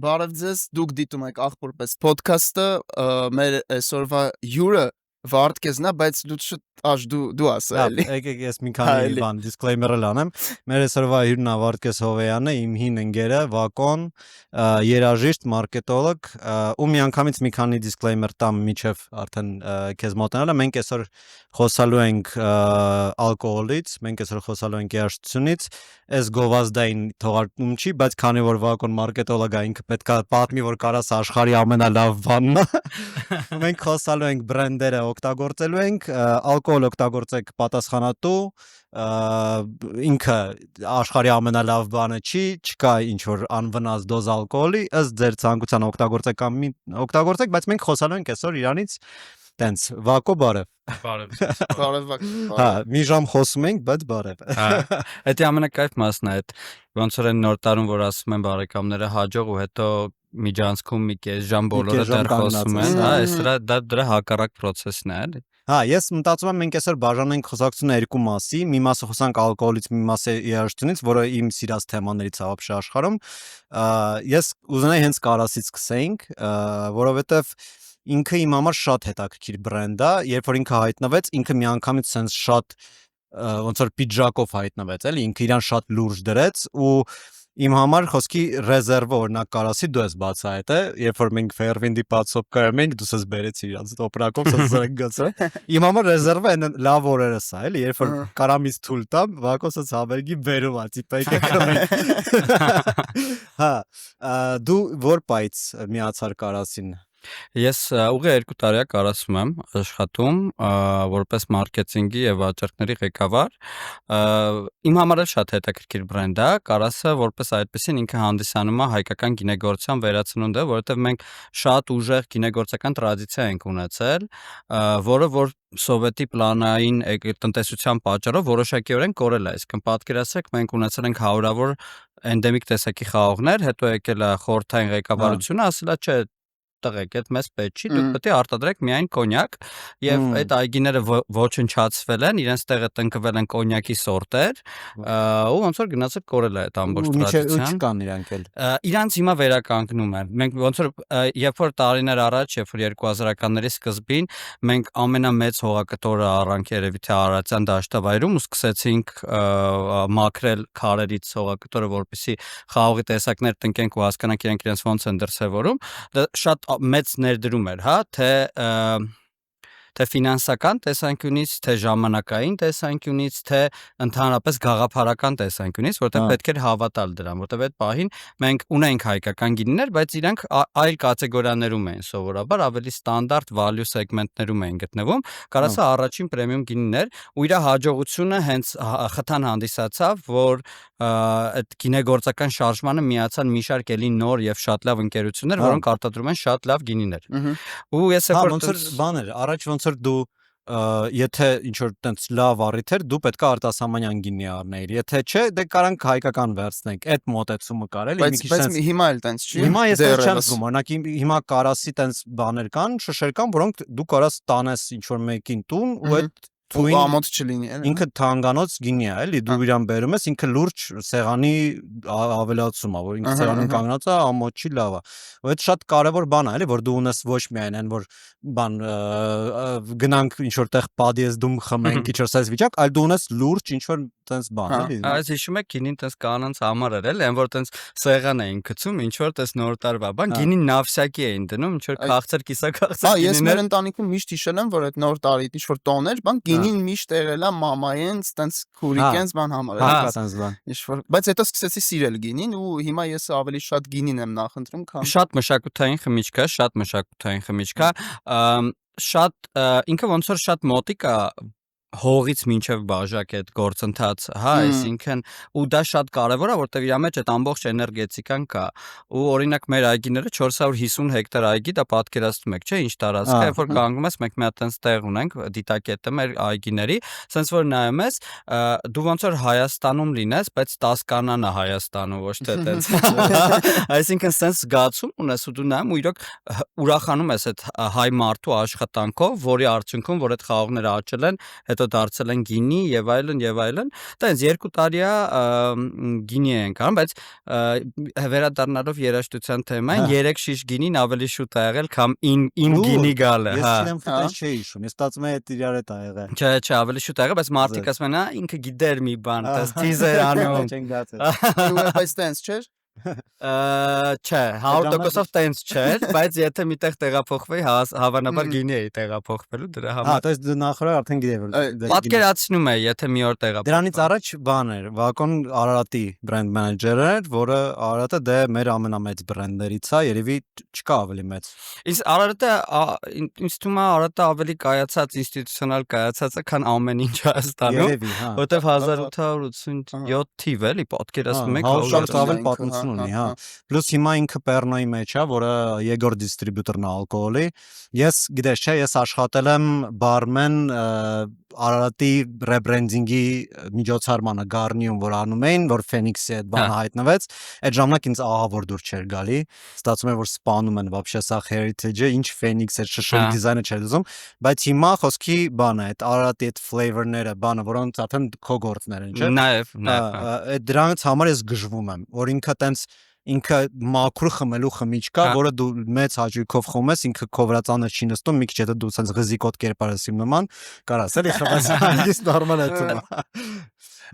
Բարև ձեզ, դուք դիտում եք աղբորպես podcast-ը, մեր այսօրվա հյուրը Վարդգեսն է, բայց դու ասա էլի։ Եկեք ես մի քանի բան disclaimer-ը անեմ։ Մեր այսօրվա հյուրն է Վարդգես Հովեյանը, իմ հին ընկերը, Վակոն, երաժիշտ, մարքետոլոգ, ու միանգամից մի քանի disclaimer տամ միջև արդեն քեզ մոտենալը։ Մենք այսօր խոսալու ենք ալկոհոլից, մենք այսօր խոսալու ենք երաժշտությունից, այս գովազդային թողարկում չի, բայց քանի որ Վակոն մարքետոլոգ է, ինքը պետք է պատմի, որ կարաս աշխարհի ամենալավ բանն է։ Մենք խոսալու ենք բրենդերը օգտագործելու ենք, ալկոհոլ օգտագործեք պատասխանատու, ինքը աշխարհի ամենալավ բանը չի, չկա ինչ որ անվնաս դոզ ալկոհոլի, ըստ ձեր ցանկության օգտագործեք, բայց մենք խոսալու ենք այսօր իրանից տենց Վակո բարև։ Բարև Վակո։ Հա, մի ժամ խոսում ենք, բայց բարև։ Դա ամենակայֆ մասն է, այդ ոնց որ են նոր տարում, որ ասում են բարեկամները հաջող ու հետո միջանցքում մի կես ժամ բոլորը դեռ խոսում են, հա, այս դրա հակառակ process-ն է, էլի։ Հա, ես մտածում եմ մենք այսօր բաժանենք խոսակցությունը երկու մասի, մի մասը խոսանք ալկոհոլից, մի մասը երաժշտությունից, որը իմ սիրած թեմաներից է ապշի աշխարհում։ Ես ուզենայի հենց կարասից սկսեինք, որովհետև ինքը իմ համար շատ հետաքրքիր բրենդ է, երբ որ ինքը հայտնվեց, ինքը միանգամից sense շատ ոնց որ պիջակով հայտնվեց, էլի, ինքը իրան շատ լուրջ դրեց ու իմ համար խոսքի ռեզերվը օրինակ կարասի դու ես բացահայտե, երբ որ մենք Fairwind-ի պատսոպկայում ենք, դու ես բերեցի իրանց օպերակով, սա գացա։ Իմ համար ռեզերվը այն լավ օրերս է, էլի, երբ որ կարամից թույլ տամ, Վակոսը ցավերգի բերում է, տիպա եկեք։ Հա, դու որ պայծ միացար կարասին։ Ես ուղղի 2 տարի է կարասում եմ աշխատում որպես մարքեթինգի եւ վաճառքների ղեկավար։ Իմ համար էլ շատ հետաքրքիր բրենդ է, կարասը որպես այդպեսին ինքը հանդիսանում է հայկական գինեգործության վերացնունդը, որովհետեւ մենք շատ ուժեղ գինեգործական տրադիցիա ենք ունեցել, որը որ սովետի պլանային տնտեսության պատճառով որոշակիորեն կորել է, այսինքն պատկերացրեք մենք ունեցել ենք հարյուրավոր էնդեմիկ տեսակի խաղողներ, հետո եկել է խորհրդային ղեկավարությունը, ասել է չէ տղեկ, այդ մեզ պետք չի, դուք պետք է արտադրեք միայն կոնյակ եւ այդ այգիները ոչնչացվել են, իրենց տեղը տնկվել են կոնյակի սորտեր, ու ոնց որ գնացել կորել է այդ ամբողջ տրադիցիան։ Չկան իրանք էլ։ Իրանց հիմա վերականգնում են։ Մենք ոնց որ երբ որ տարիներ առաջ, երբ որ 2000-ականների սկզբին մենք ամենամեծ հողակտորը առանք երևի թե Արարատյան դաշտավայրում ու սկսեցինք մաքրել քարերից հողակտորը, որպեսզի խաղողի տեսակներ տնկենք ու հասկանանք իրենց ոնց են դրսևորում, դա շատ մեծ ներդրում էր, հա, թե ֆինանսական տեսանկյունից, թե ժամանակային տեսանկյունից, թե ընդհանրապես գաղափարական տեսանկյունից, որտեղ պետք էր հավատալ դրան, որտեղ այդ պահին մենք ունենք հայկական գինիներ, բայց իրանք այլ կատեգորիաներում էին սովորաբար, ավելի ստանդարտ value segment-ներում էին գտնվում, կարասը առաջին պրեմիում գինին էր, ու իր հաջողությունը հենց խթան հանդիսացավ, որ այդ գինեգործական շարժմանը միացան մի շարք էլի նոր եւ շատ լավ ընկերություններ, որոնք արտադրում են շատ լավ գինիներ։ Ու ես ոնց որ բաներ, առաջ ոնց որ դու եթե ինչ որ տենց լավ առիթ էր, դու պետք է արտասահմանյան գինի առնեիր։ Եթե չէ, դե կարանք հայկական վերցնենք։ Այդ մոտեցումը կար էլի, մի քիչ տենց։ Բայց հիմա էլ տենց չի։ Հիմա ես չեմ զգում, օրինակ հիմա կարասի տենց բաներ կան, շշեր կան, որոնք դու կարաս տանես ինչ որ մեկին տուն ու այդ Ու ամոթ չլինի, էլի։ Ինքը թանգանոց գինի է, էլի, դու իրան բերում ես, ինքը լուրջ սեղանի ավելացում է, որ ինքը սեղանում կանգնած է, ամոթ չի լավ է։ Ու այդ շատ կարևոր բան է, էլի, որ դու ունես ոչ միայն այն, որ բան գնանք ինչ որտեղ պադիեզդում խմենք, ինչ որ սենց վիճակ, այլ դու ունես լուրջ ինչ որ տենց բան, էլի։ Այս հիշում եք գինին տենց կանանց համար էր, էլի, այն որ տենց սեղան էին գցում, ինչ որ տես նոր տարվա բան, գինին նավսյակի էին դնում, ինչ որ քաղցր կիսաքաղցր գինիներ։ Ես մեր ընտանիքում միշտ հիշել եմ, որ այդ նոր տարի ինչ որ տոներ, բան գինին միշտ եղել է մամայենց, տենց քուրիկենց բան համար։ Բայց հետո սկսեցի սիրել գինին ու հիմա ես ավելի շատ գինին եմ նախընտրում, քան շատ մշակութային խմիչք է, շատ ինքը ոնց որ շատ մոտիկ է հողից մինչև բաժակ այդ գործընթաց, հա, այսինքն ու դա շատ կարևոր է, որտեղ իր մեջ այդ ամբողջ էներգետիկան կա։ Ու օրինակ մեր այգիները 450 հեկտար այգի, դա պատկերացնում եք, չէ՞, ինչ տարածք է, երբ որ կանգնում ես, մենք մի հատ տենց տեղ ունենք, դիտակետը մեր այգիների, sense որ նայում ես, դու ոնց որ Հայաստանում լինես, բայց Տասկանան է Հայաստանում, ոչ թե տենց։ Այսինքն sense զգացում ունես ու դու նայում ու իրոք ուրախանում ես այդ հայ մարդու աշխատանքով, որի արդյունքում որ այդ խաղողները աճել են, հետո հետո դարձել են գինի եւ այլն, տենց 2 տարի է գինի են կան, բայց վերադառնալով երաժշտության թեմային 3 շիշ գինին ավելի շուտ ա եղել, քան իմ գինի գալը, Ես չեմ ֆտես չէի հիշում, ես ստացում եմ այդ իրար հետ ա եղել։ Չէ, ավելի շուտ ա եղել, բայց մարդիկ ասում են, ինքը գիտեր մի բան, դες թիզեր անում։ Չեն գացել։ Ու բայց տենց չէր։ Չէ, 100%-ով տենց չէր, բայց եթե միտեղ տեղափոխվեի, հավանաբար գինի էի տեղափոխվելու դրա համար։ То есть նախորդ արդեն գիտեի որ Պատկերացնում եմ, եթե մի օր տեղափոխվեմ։ Դրանից առաջ բան էր, Վակոն Արարատի բրենդ մենեջեր էր, որը Արարատը դե մեր ամենամեծ բրենդներից է, երևի չկա ավելի մեծ։ Ինձ թվում է Արարատը ավելի կայացած ինստիտուցիոնալ կայացած է, քան ամեն ինչ Հայաստանում, Երևի, հա։ որտեվ 1887 թիվ էլի պատկերացնում եք, շատ ավել պատմություն ունի, հա։ Պլյուս հիմա ինքը Պեռնոյի մեջ է, որը Եգոր դիստրիբյուտորն է ալկոհոլի։ Ես գիտես չէ, ես աշխատել եմ բարմեն Արարատի ռեբրենդինգի միջոցառմանը Garnium, որ անում էին, որ Phoenix-ի այդ բանը հայտնվեց, այդ ժամանակ ինձ ահավոր դուր չէր գալի, ստացվում է որ սպանում են вообще սա heritage-ը, ինչ Phoenix է, շշոյի դիզայնը չէր ուզում, բայց հիմա խոսքի բանը է, այդ Արարատի այդ flavor-ները, բանը, որոնց արդեն քո գործներ են, չէ։ Նաև, այդ դրանից համար ես գժվում եմ, որ ինքը մաքուր խմելու խմիչք է, որը դու մեծ հաճույքով խմում ես, ինքը քո վրա ծանր չի նստում, մի քիչ հետո դու ցած ղզիկոտ կերպար ես իմ նման, կարաս էլի խմես, հանգիստ նորմալ է թվում։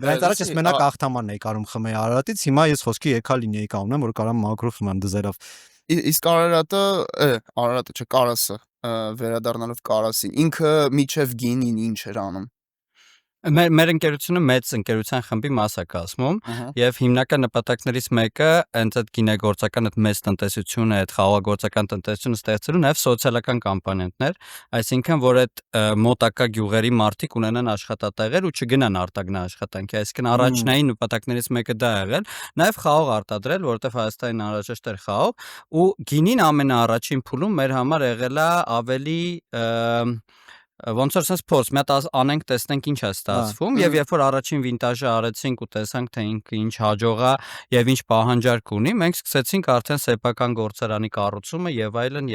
Դրանից առաջ ես մենակ ախթամանն էի կարում խմեի Արարատից, հիմա ես խոսքի եկա լինիայի կանգնեմ, որ կարամ մաքուր խմեմ դզերով։ Իսկ Արարատը չէ, Կարասը, վերադառնալով Կարասին, ինքը միջև գինին ինչ էր անում։ Մեր ընկերությունը մեծ ընկերության խմբի մաս է կազմում եւ հիմնական նպատակներից մեկը հենց այդ գինեգործական այդ մեծ տնտեսությունը, այդ խաղաղագործական տնտեսությունը ստեղծելու նաեւ սոցիալական կամպանիաներ, այսինքն որ այդ մոտակա գյուղերի մարդիկ ունենան աշխատատեղեր ու չգնան արտագնա աշխատանքի, այսինքն առաջնային նպատակներից մեկը դա է եղել, նաեւ խաղող արտադրել, որովհետեւ Հայաստանին անհրաժեշտ էր խաղող ու գինին ամենաառաջին փուլում մեր համար եղել է ավելի ոնց որ sense փորձ, մի հատ անենք տեսնենք ինչ է ստացվում եւ երբ որ առաջին վինտաժը արեցինք ու տեսանք թե ինքը ինչ հաջող է եւ ինչ պահանջարկ ունի, մենք սկսեցինք արդեն սեփական գործարանի կառուցումը եւ այլն,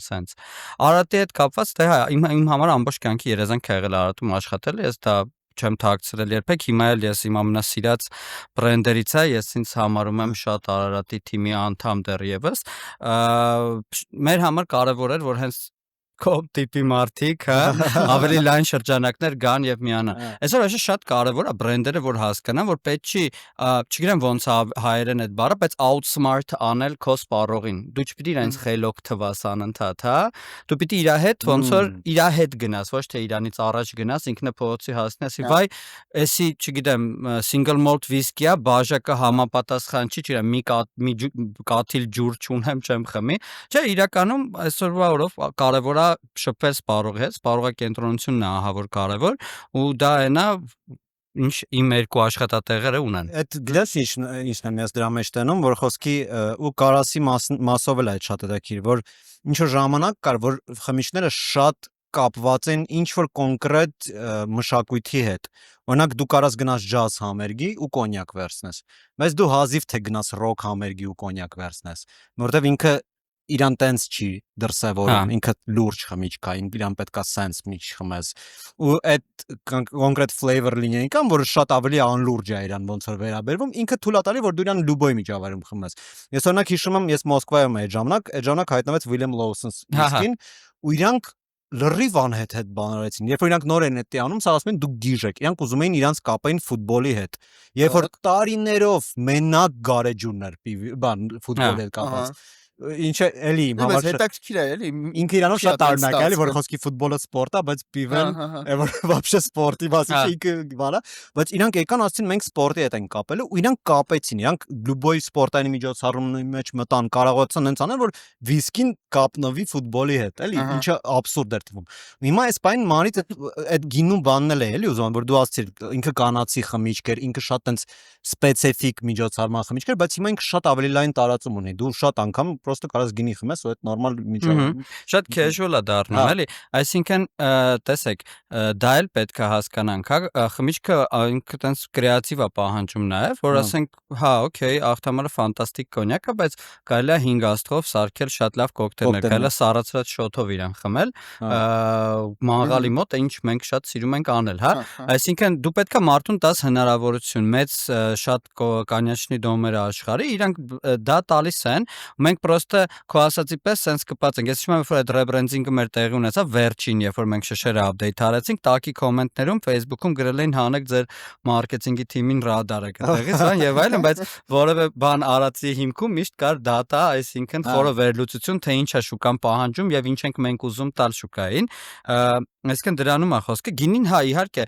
sense Արարատի հետ կապված թե իմ համար ամբողջ կյանքի երազանք ա եղել Արարատում աշխատել, ես դա չեմ թաքցրել երբեք, հիմա էլ ես իմ ամենասիրած բրենդերից է, ես ինձ համարում եմ շատ Արարատի թիմի անդամ դեռևս, մեր համար կարեւոր էր որ հենց կոպ տիպի մարդիկ, ավելի լայն շրջանակներ գան եւ միանան։ Այսօր այժմ շատ կարեւոր է բրենդերը որ հասկանան, որ պետք չի, չգիտեմ ոնց է հայերեն այդ բառը, բայց outsmart անել քո սպառողին։ Դու չպիտի իրենց խելոք թվաս անընդհատ, հա։ Դու պիտի իր հետ ոնց որ իր հետ գնաս, ոչ թե իրանից առաջ գնաս, ինքնը փողոցի հասնես, վայ, էսի, չգիտեմ, single malt whisky է, բաժակը համապատասխան չի, չգիտեմ, մի կաթիլ ջուր չունեմ, չեմ խմի։ Չէ, իրականում այսօրվա օրով կարեւոր է շփվել սպառողի հետ, սպառողակենտրոնությունն է ահավոր կարևոր ու դա այնա ինչ իմ երկու աշխատատեղերը ունեն։ Այդ գլաս ինչն եմ ես դրա մեջ տենում, որ խոսքի ու Կարասի մասով էլ այդ շատ հետաքրքիր, որ ինչ որ ժամանակ կար, որ խմիչքները շատ կապված են ինչ որ կոնկրետ մշակույթի հետ։ Օրինակ դու կարաս գնաս ջազ համերգի ու կոնյակ վերցնես, բայց դու հազիվ թե գնաս ռոք համերգի ու կոնյակ վերցնես, որովհետև ինքը իրան տենց չի դրսևորում, ինքը լուրջ խմիչք է, իրան պետքա sense մի չխմես։ Ու այդ կոնկրետ flavor լինեին կան, որ շատ ավելի անլուրջ է իրան ոնց որ վերաբերվում, ինքը թույլ է տալի, որ դու իրան լուբոյ միջավայրում խմես։ Ես օրինակ հիշում եմ, ես Մոսկվայում էի այդ ժամանակ հայտնվեց William Lawson's whisky-ն, ու իրանք լրիվ անհետ բան արեցին։ Երբ որ իրանք նոր են դա անում, սա ասում են դուք գիժ եք։ Իրանք ուզում էին իրանք կապային ֆուտբոլի հետ։ Երբ որ տարիներով մենակ գարեջուրներ բան ֆուտբոլի հետ կապած։ Ինչ է էլի իմ համար հետաքրքիր է էլի ինքը իրանով շատ տարօրինակ է էլի որ խոսքի ֆուտբոլը սպորտ է բայց պիվեն որ вообще սպորտի մասը ինքը բանա բայց իրանք եկան ասեցին մենք սպորտի հետ ենք կապելու ու իրանք կապեցին իրանք լուբոյ սպորտային միջոցառումների մեջ մտան կարողացան հենց անել որ վիսկին կապնվի ֆուտբոլի հետ էլի ինչը աբսուրդ էր թվում հիմա այս բանին մանից այդ գինու բանն էլ է էլի ուզում որ դու ասացիր ինքը կանացի խմիչք էր ինքը շատ տենց սպეციფიկ միջոցառման խմիչք էր բայց հիմա ինքը շատ ավելի լայն տարածում ունի դու շատ անգամ պրոստը կարաս գինի խմես, ու այդ նորմալ միջավայրում։ Շատ casual է դառնում, էլի։ Այսինքն, տեսեք, դա էլ պետք է հասկանանք, հա, խմիչքը ինքը տենց կրեատիվ է պահանջում նաև, որ ասենք, հա, օքեյ, աղթամարը ֆանտաստիկ կոնյակ է, բայց կարելի է 5 աստղով սարքել շատ լավ կոկտեյլներ, կարելի է սառացրած շոթով իրան խմել, մաղալի մոտ, ինչ մենք շատ սիրում ենք անել, հա։ Այսինքն դու պետք է մարդուն տաս հնարավորություն, մեծ շատ կանյաչնի դոմերը աշխարհի, իրանք դա տալիս են, մենք պրոստը քո ասացի պես sense կպած ենք։ Ես հիշում եմ, որ այդ rebranding-ը մեր տեղի ունեցավ վերջին, երբ որ մենք շշերը update արեցինք, տակի կոմենտներում Facebook-ում գրել էին հանեք ձեր մարքեթինգի թիմին ռադարը այդտեղից, հա, եւ այլն, բայց որևէ բան արածի հիմքում միշտ կար data, այսինքն խորը վերլուծություն, թե ինչ է շուկան պահանջում եւ ինչ ենք մենք ուզում տալ շուկային։ Այսինքն դրանում է խոսքը։ Գինին, հա, իհարկե,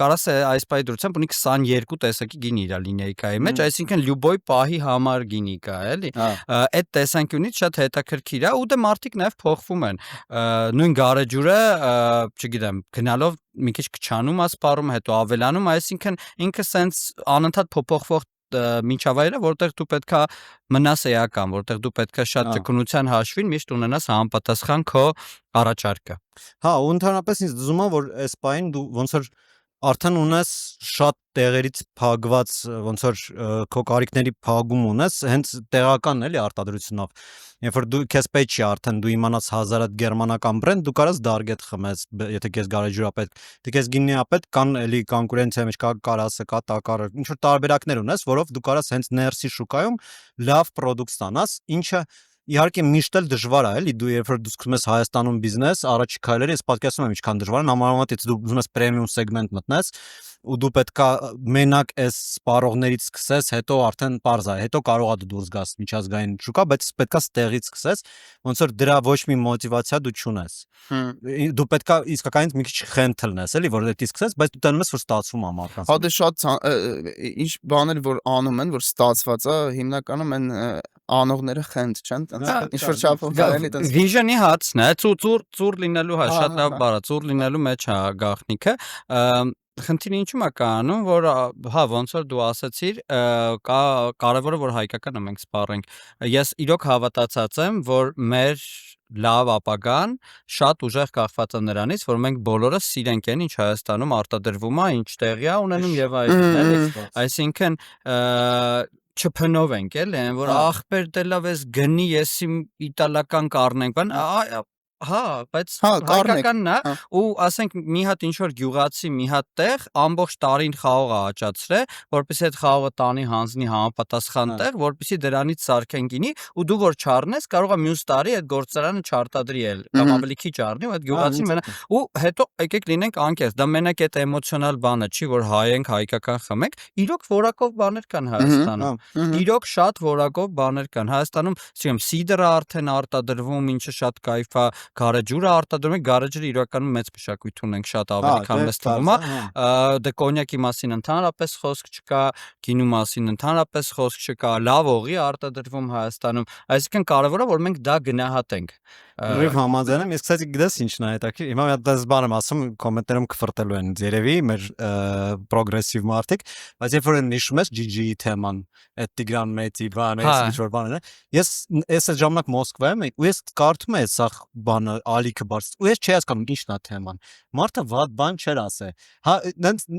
կարաս այս պահի դրությամբ ունի 22 տեսակի գինի իր լինեյկայի մեջ, այսինքն լյուբոյ պահի համար գինի կա, էլի։ Այդ տեսանկյունից շատ հետաքրքիր է, ու դե մարդիկ նաև փոխվում են։ Նույն գարեջուրը, չգիտեմ, գնալով մի քիչ քչանում է սպառում, հետո ավելանում, այսինքն ինքը սենց անընդհատ փոփոխվող միջավայր է, որտեղ դու պետքա մնաս էական, որտեղ դու պետքա շատ ճկունության հաշվին միշտ ունենաս համապատասխան քո առաջարկը։ Հա, ու ընդհանրապես ինձ դժում է, որ այս պահին դու ոնց որ արդեն ունես շատ տեղերից փակված, ոնց որ քո կարիքների փակում ունես, հենց տեղական էլի արտադրությունով։ Երբ որ դու քեզ պետք չի արդեն դու իմանաս 1000 հատ գերմանական բրենդ, դու կարաս դարգետ խմես, եթե քեզ գարեջուրա պետք, դե քեզ գինի է պետք, կան էլի կոնկուրենցիա մեջ կա կարասը, կա տակարը, ինչ որ տարբերակներ ունես, որով դու կարաս հենց ներսի շուկայում լավ պրոդուկտ ստանաս, ինչը իհարկե միշտ էլ դժվար է, էլի դու երբ որ դու սկսում ես Հայաստանում բիզնես, առաջի քայլերը ես պատկերացնում եմ ինչքան դժվար է, համարոմատ եթե դու ուզում ես պրեմիում սեգմենտ մտնես, ու դու պետքա մենակ այս սպառողներից սկսես, հետո արդեն པարզ է, հետո կարող է դու դուրս գաս միջազգային շուկա, բայց պետքա ստեղից սկսես, ոնց որ դրա ոչ մի մոտիվացիա դու չունես։ Դու պետքա իսկականից մի քիչ խենթ լնես, էլի, որ դա սկսես, բայց դու տանում ես, որ ստացվում է մարդկանց։ Հա դե շատ ինչ բաներ որ անում են, որ ստացված է, հիմնականում են անողները խենթ չեն, ինչ որ չափով կարելի է Vision-ի հացն է, ծուր լինելու հա, շատ լավ բառ է, ծուր լինելու մեջ է գաղտնիքը։ Խնդիրը ինչու՞մ է կանում, որ հա ոնց որ դու ասացիր, կարևորը որ հայկականը մենք սպառենք։ Ես իրոք հավատացած եմ, որ մեր լավ ապագան շատ ուժեղ կախված է նրանից, որ մենք բոլորը սիրենք այն, ինչ Հայաստանում արտադրվում է, ինչ տեղի է ունենում եւ այլն, էլի։ Այսինքն չփնովենք էլի, որ ախպեր դե լավ էս գնի, ես իմ իտալական կառնենք, բան, հա, բայց հայկականն է, ու ասենք մի հատ ինչ որ գյուղացի մի հատ տեղ ամբողջ տարին խաղողը աճացրե, որպեսզի այդ խաղողը տանի հանձնի համապատասխան տեղ, որպեսզի դրանից սարքեն գինի, ու դու որ չառնես, կարող է մյուս տարի այդ գործարանը չարտադրի էլ, կամ ավելի քիչ առնի, ու այդ գյուղացին մենա, ու հետո եկեք լինենք անկեղծ, դա մենակ այդ էմոցիոնալ բանը չի, որ հայ ենք, հայկական խմենք, իրոք որակով բաներ կան Հայաստանում։ Իրոք շատ որակով բաներ կան Հայաստանում, ասեմ, սիդրը արդեն արտադրվում, ինչը շատ կայֆ է, գարեջուրը արտադրում ենք, գարեջուրը իրականում մեծ մշակույթ ունենք, շատ ավելի քան մեզ թվում է։ Դե կոնյակի մասին ընդհանրապես խոսք չկա, գինու մասին ընդհանրապես խոսք չկա, լավ օղի արտադրվում Հայաստանում, այսինքն կարևորը որ մենք դա գնահատենք։ Ռիվ համաձայն եմ, ես կստացի գիտես ինչն է հետաքրքիր, հիմա մի հատ դες բան եմ ասում, կոմենտներում կֆրտելու են երևի մեր պրոգրեսիվ մարդիկ, բայց երբ որ նշում ես GG-ի թեման, այդ Տիգրան Մեծի բանը, ինչ որ բաներ է, ես այդ ժամանակ Մոսկվայում եմ ու ես կարդում եմ սա բանը ալիքը բարձ, ու ես չի հասկանում ինչն է թեման։ Մարդը վատ բան չէր ասե։ Հա,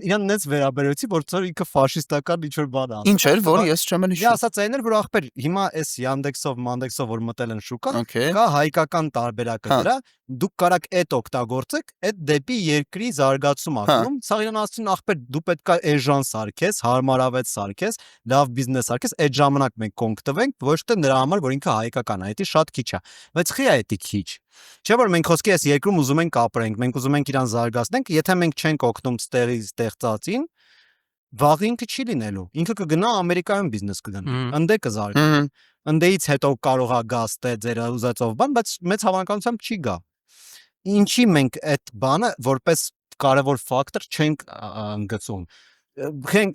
իրան նենց վերաբերեցի, որ ծոր ինքը ֆաշիստական ինչ որ բան ասա։ Ինչ էր, որ ես չեմ հիշում։ Ես ասած այն էր, որ ախպեր, հիմա այս Yandex-ով, Mandex-ով որ մտել են շուկա, կա հայկական տարբերակը դրա, դուք կարաք այդ օգտագործեք, այդ դեպի երկրի զարգացում ակնում, սա իրան ասում ախպեր, դու պետքա էժան սարքես, հարմարավետ սարքես, լավ բիզնես սարքես, այդ ժամանակ մենք կօգտվենք, ոչ թե նրա համար, որ ինքը հայկական է, դա շատ քիչ է։ Բայց խի է դա քիչ։ Չէ՞ որ մենք խոսքի այս երկրում ուզում ենք ապրենք, մենք ուզում ենք իրան զարգացնենք, եթե մենք չենք օգնում ստեղի ստեղծածին, վաղ ինքը չի լինելու։ Ինքը կգնա Ամերիկայում բիզնես կգնա։ Ընդե կզարգանա։ Ընդեից հետո կարող է գաս թե ձեր ուզածով բան, բայց մեծ հավանականությամբ չի գա։ Ինչի մենք այդ բանը որպես կարևոր ֆակտոր չենք ընդգծում։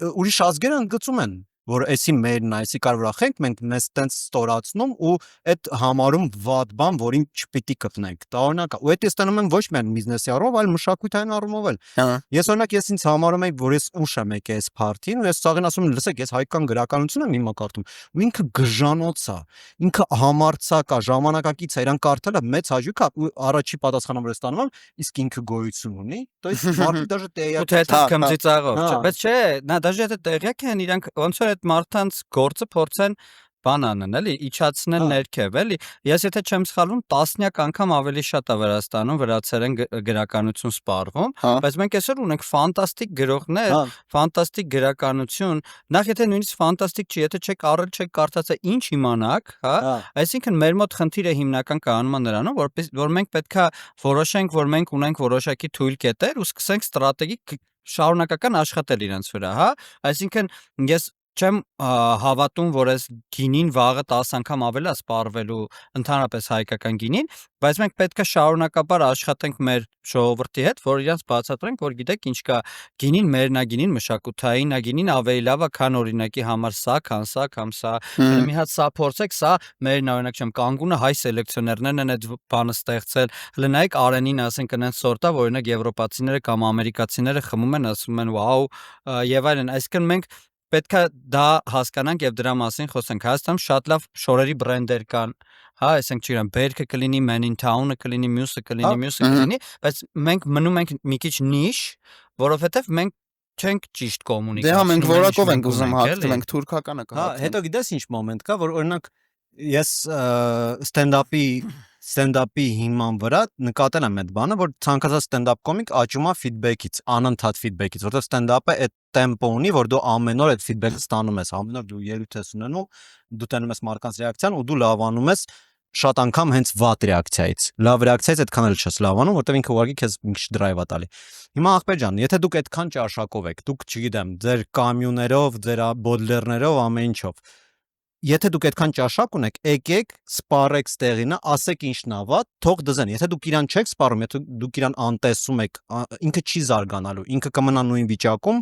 Ուրիշ ազգերը ընդգծում են, որ էսի մերն է, էսի կարող ախենք, մենք մեզ տենց ստորացնում ու այդ համարում վատ բան, որին չպիտի կպնենք։ Դա օրինակ, ու դա ստանում եմ ոչ միայն բիզնեսի առումով, այլ մշակութային առումով էլ։ Ես օրինակ ես ինձ համարում եմ, որ ես ուշ եմ եկել այս party-ին, ու ես ցաղին ասում եմ, լսեք, ես հայկական գրականություն եմ հիմա կարդում, ու ինքը գժանոց է, ինքը համարցակ է, ժամանակակից է, իրան կարդալը մեծ հաճույք է, ու առաջի պատասխանը որ ես ստանում եմ, իսկ ինքը գոյություն ունի, то есть մարդիկ даже տեղյակ ու թե դա կմծիծաղով, բայց չէ, նա даже եթե տեղյակ են, իրանք ոնց որ այդ մարդանց գործը փորձեն բանանն էլի իջացնել ներքև էլի ես եթե չեմ սխալվում տասնյակ անգամ ավելի շատ է Վրաստանում վրացերեն գրականություն սպառվում բայց մենք այսօր ունենք ֆանտաստիկ գրողներ ֆանտաստիկ գրականություն նախ եթե նույնիսկ ֆանտաստիկ չի եթե չեք առել չեք կարդացել ինչ իմանաք հա այսինքն մեր մոտ խնդիրը հիմնական կանոնը նրանում որ մենք պետքա որոշենք որ մենք ունենք որոշակի թույլ կետեր ու սկսենք ստրատեգիկ շարունակական աշխատել իրենց վրա հա այսինքն ես չեմ հավատում, որ այս գինին վաղը 10 անգամ ավելի է սպառվելու ընդհանրապես հայկական գինին, բայց մենք պետք է շարունակաբար աշխատենք մեր ժողովրդի հետ, որ իրանց բացատրենք, որ գիտեք ինչ կա, գինին մերնագինին մշակութային, գինին ավելի լավ է, քան օրինակի համար սա, քան սա, մի հատ սա փորձեք, սա մերն օրինակ չեմ, կանգունը հայ սելեկցիոներներն են այդ բանը ստեղծել, հələ նայեք Արենին, ասենք այնց սորտա, որ օրինակ եվրոպացիները կամ ամերիկացիները խմում են, ասում են, վաու, եւ այլն, այսինքն մենք պետք է դա հասկանանք եւ դրա մասին խոսենք Հայաստանում շատ լավ շորերի բրենդեր կան հա այսինքն չգիտեմ Բերքը կլինի Man in Town-ը կլինի մյուսը կլինի բայց մենք մնում ենք մի քիչ նիշ որովհետեւ մենք չենք ճիշտ կոմունիկացիա դե հա մենք որակով ենք ուզում հաղթել ենք թուրքականը հա հետո գիտես ինչ մոմենտ կա որ օրինակ ես ստենդափի հիման վրա նկատել եմ այդ բանը, որ ցանկացած ստենդափ կոմիկ աճում է ֆիդբեքից, անընդհատ ֆիդբեքից, որովհետև ստենդափը այդ տեմպո ունի, որ դու ամեն օր այդ ֆիդբեքը ստանում ես, ամեն օր դու ելույթ ես ունենում, դու տենում ես մարդկանց ռեակցիան ու դու լավանում ես շատ անգամ հենց վատ ռեակցիայից։ Լավ ռեակցիայից այդքան էլ չես լավանում, որովհետև ինքը ուղղակի քեզ մի քիչ դրայվ է տալի։ Հիմա ախպեր ջան, եթե դուք այդքան ճաշակով եք, դուք չգիտեմ, ձեր կամյուներով, ձեր բոդլերներով, ամեն ինչով Եթե դուք այդքան ճաշակ ունեք, եկեք, սպառեք ստեղինը, ասեք ինչն է վատ, թող դզեն։ Եթե դուք իրան չեք սպառում, եթե դուք իրան անտեսում եք, ինքը չի զարգանալու, ինքը կմնա նույն վիճակում,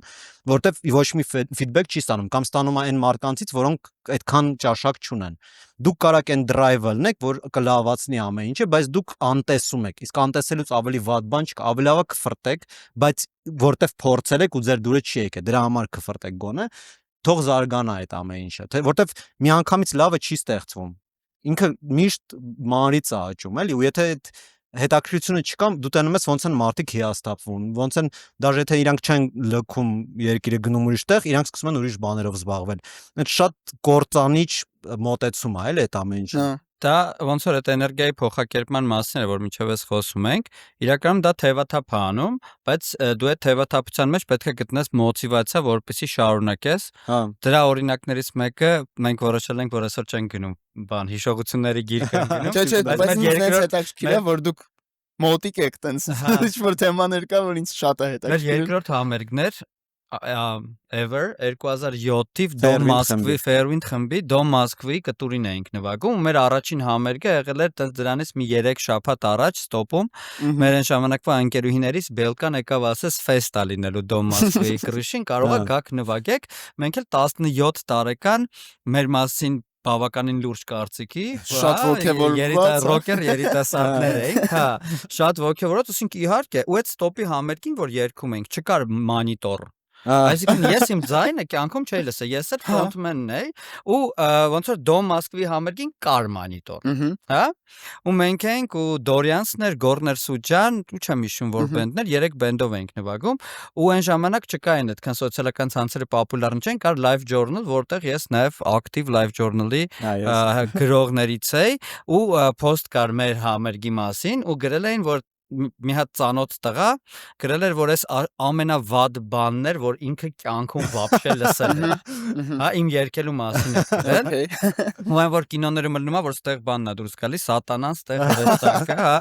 որտեվ ոչ մի ֆիդբեք չի ստանում, կամ ստանում է այն մարդկանցից, որոնք այդքան ճաշակ չունեն։ Դուք կարաք այն դրայվը լինեք, որ կլավացնի ամեն ինչը, բայց դուք անտեսում եք։ Իսկ անտեսելուց ավելի վատ բան չկա, ավելի լավ է կֆրտեք, բայց որտեվ փորձել եք ու ձեր դուրը չի եկել, դրա համար կֆրտեք գոնե թող զարգանա այդ ամեն ինչը, թե որտեվ միանգամից լավը չի ստեղծվում։ Ինքը միշտ մանրից է աճում, էլի, ու եթե այդ հետաքրքրությունը չկա, դու տենում ես ոնց են մարդիկ հիասթափվում, ոնց են դաժե եթե իրանք չեն լքում երկիրը գնում ուրիշ տեղ, իրանք սկսում են ուրիշ բաներով զբաղվել։ Այդ շատ կործանիչ մոտեցում է, էլի, այդ ամեն ինչը։ Դա ոնց որ այդ էներգիայի փոխակերպման մասին է, որ միջև ես խոսում ենք, իրականում դա թևաթափ է անում, բայց դու այդ թևաթափության մեջ պետք է գտնես մոտիվացիա, որպեսզի շարունակես։ Դրա օրինակներից մեկը մենք որոշել ենք, որ այսօր չենք գնում բան հիշողությունների գիրք ենք գնում։ Չէ, բայց ինձ հետաքրքիր է, որ դուք մոտիկ եք տենց ինչ-որ թեմաներ կա, որ ինձ շատ է հետաքրքիր։ Մեր երկրորդ համերգներ ever 2007-ով Դոմ Մոսկվի Fairwind խմբի Դոմ Մոսկվի կտուրին էինք նվագում ու մեր առաջին համերգը եղել էր դրանից մի 3 շաբաթ առաջ ստոպում մեր այն ժամանակվա ընկերուհիներից Բելկան եկավ ասես ֆեստա լինելու Դոմ Մոսկվի կրիշին կարող է գաք նվագեք մենք էլ 17 տարեկան մեր մասին բավականին լուրջ կարծիքի, շատ ոգևորված ռոքեր երիտասարդներ էինք, հա, շատ ոգևորված, ասենք իհարկե, ու այդ ստոպի համերգին, որ երգում ենք, չկար մանիտոր։ Այսինքն ես իմ ձայնը կյանքում չէի լսել, ես էլ ֆրոնտմենն էի ու ոնց որ Դոմ Մոսկվի համերգին կար մանիտոր, հա? Ու մենք էինք ու Դորյանսներ, Գորներ Սուջան, ու չեմ հիշում որ բենդներ, 3 բենդով էինք նվագում ու այն ժամանակ չկային այդքան սոցիալական ցանցերը պոպուլար չէին, կար Live Journal, որտեղ ես նաև ակտիվ Live Journal-ի գրողներից էի ու post կար մեր համերգի մասին ու գրել էին որ մի հատ ծանոթ տղա գրել էր որ այս ամենավատ բանն էր որ ինքը կյանքում вообще լսել է հա իմ երկելու մասին է ու այն որ կինոները մնում է որ ստեղ բանն է դուրս գալի սատանան ստեղ վերստակը հա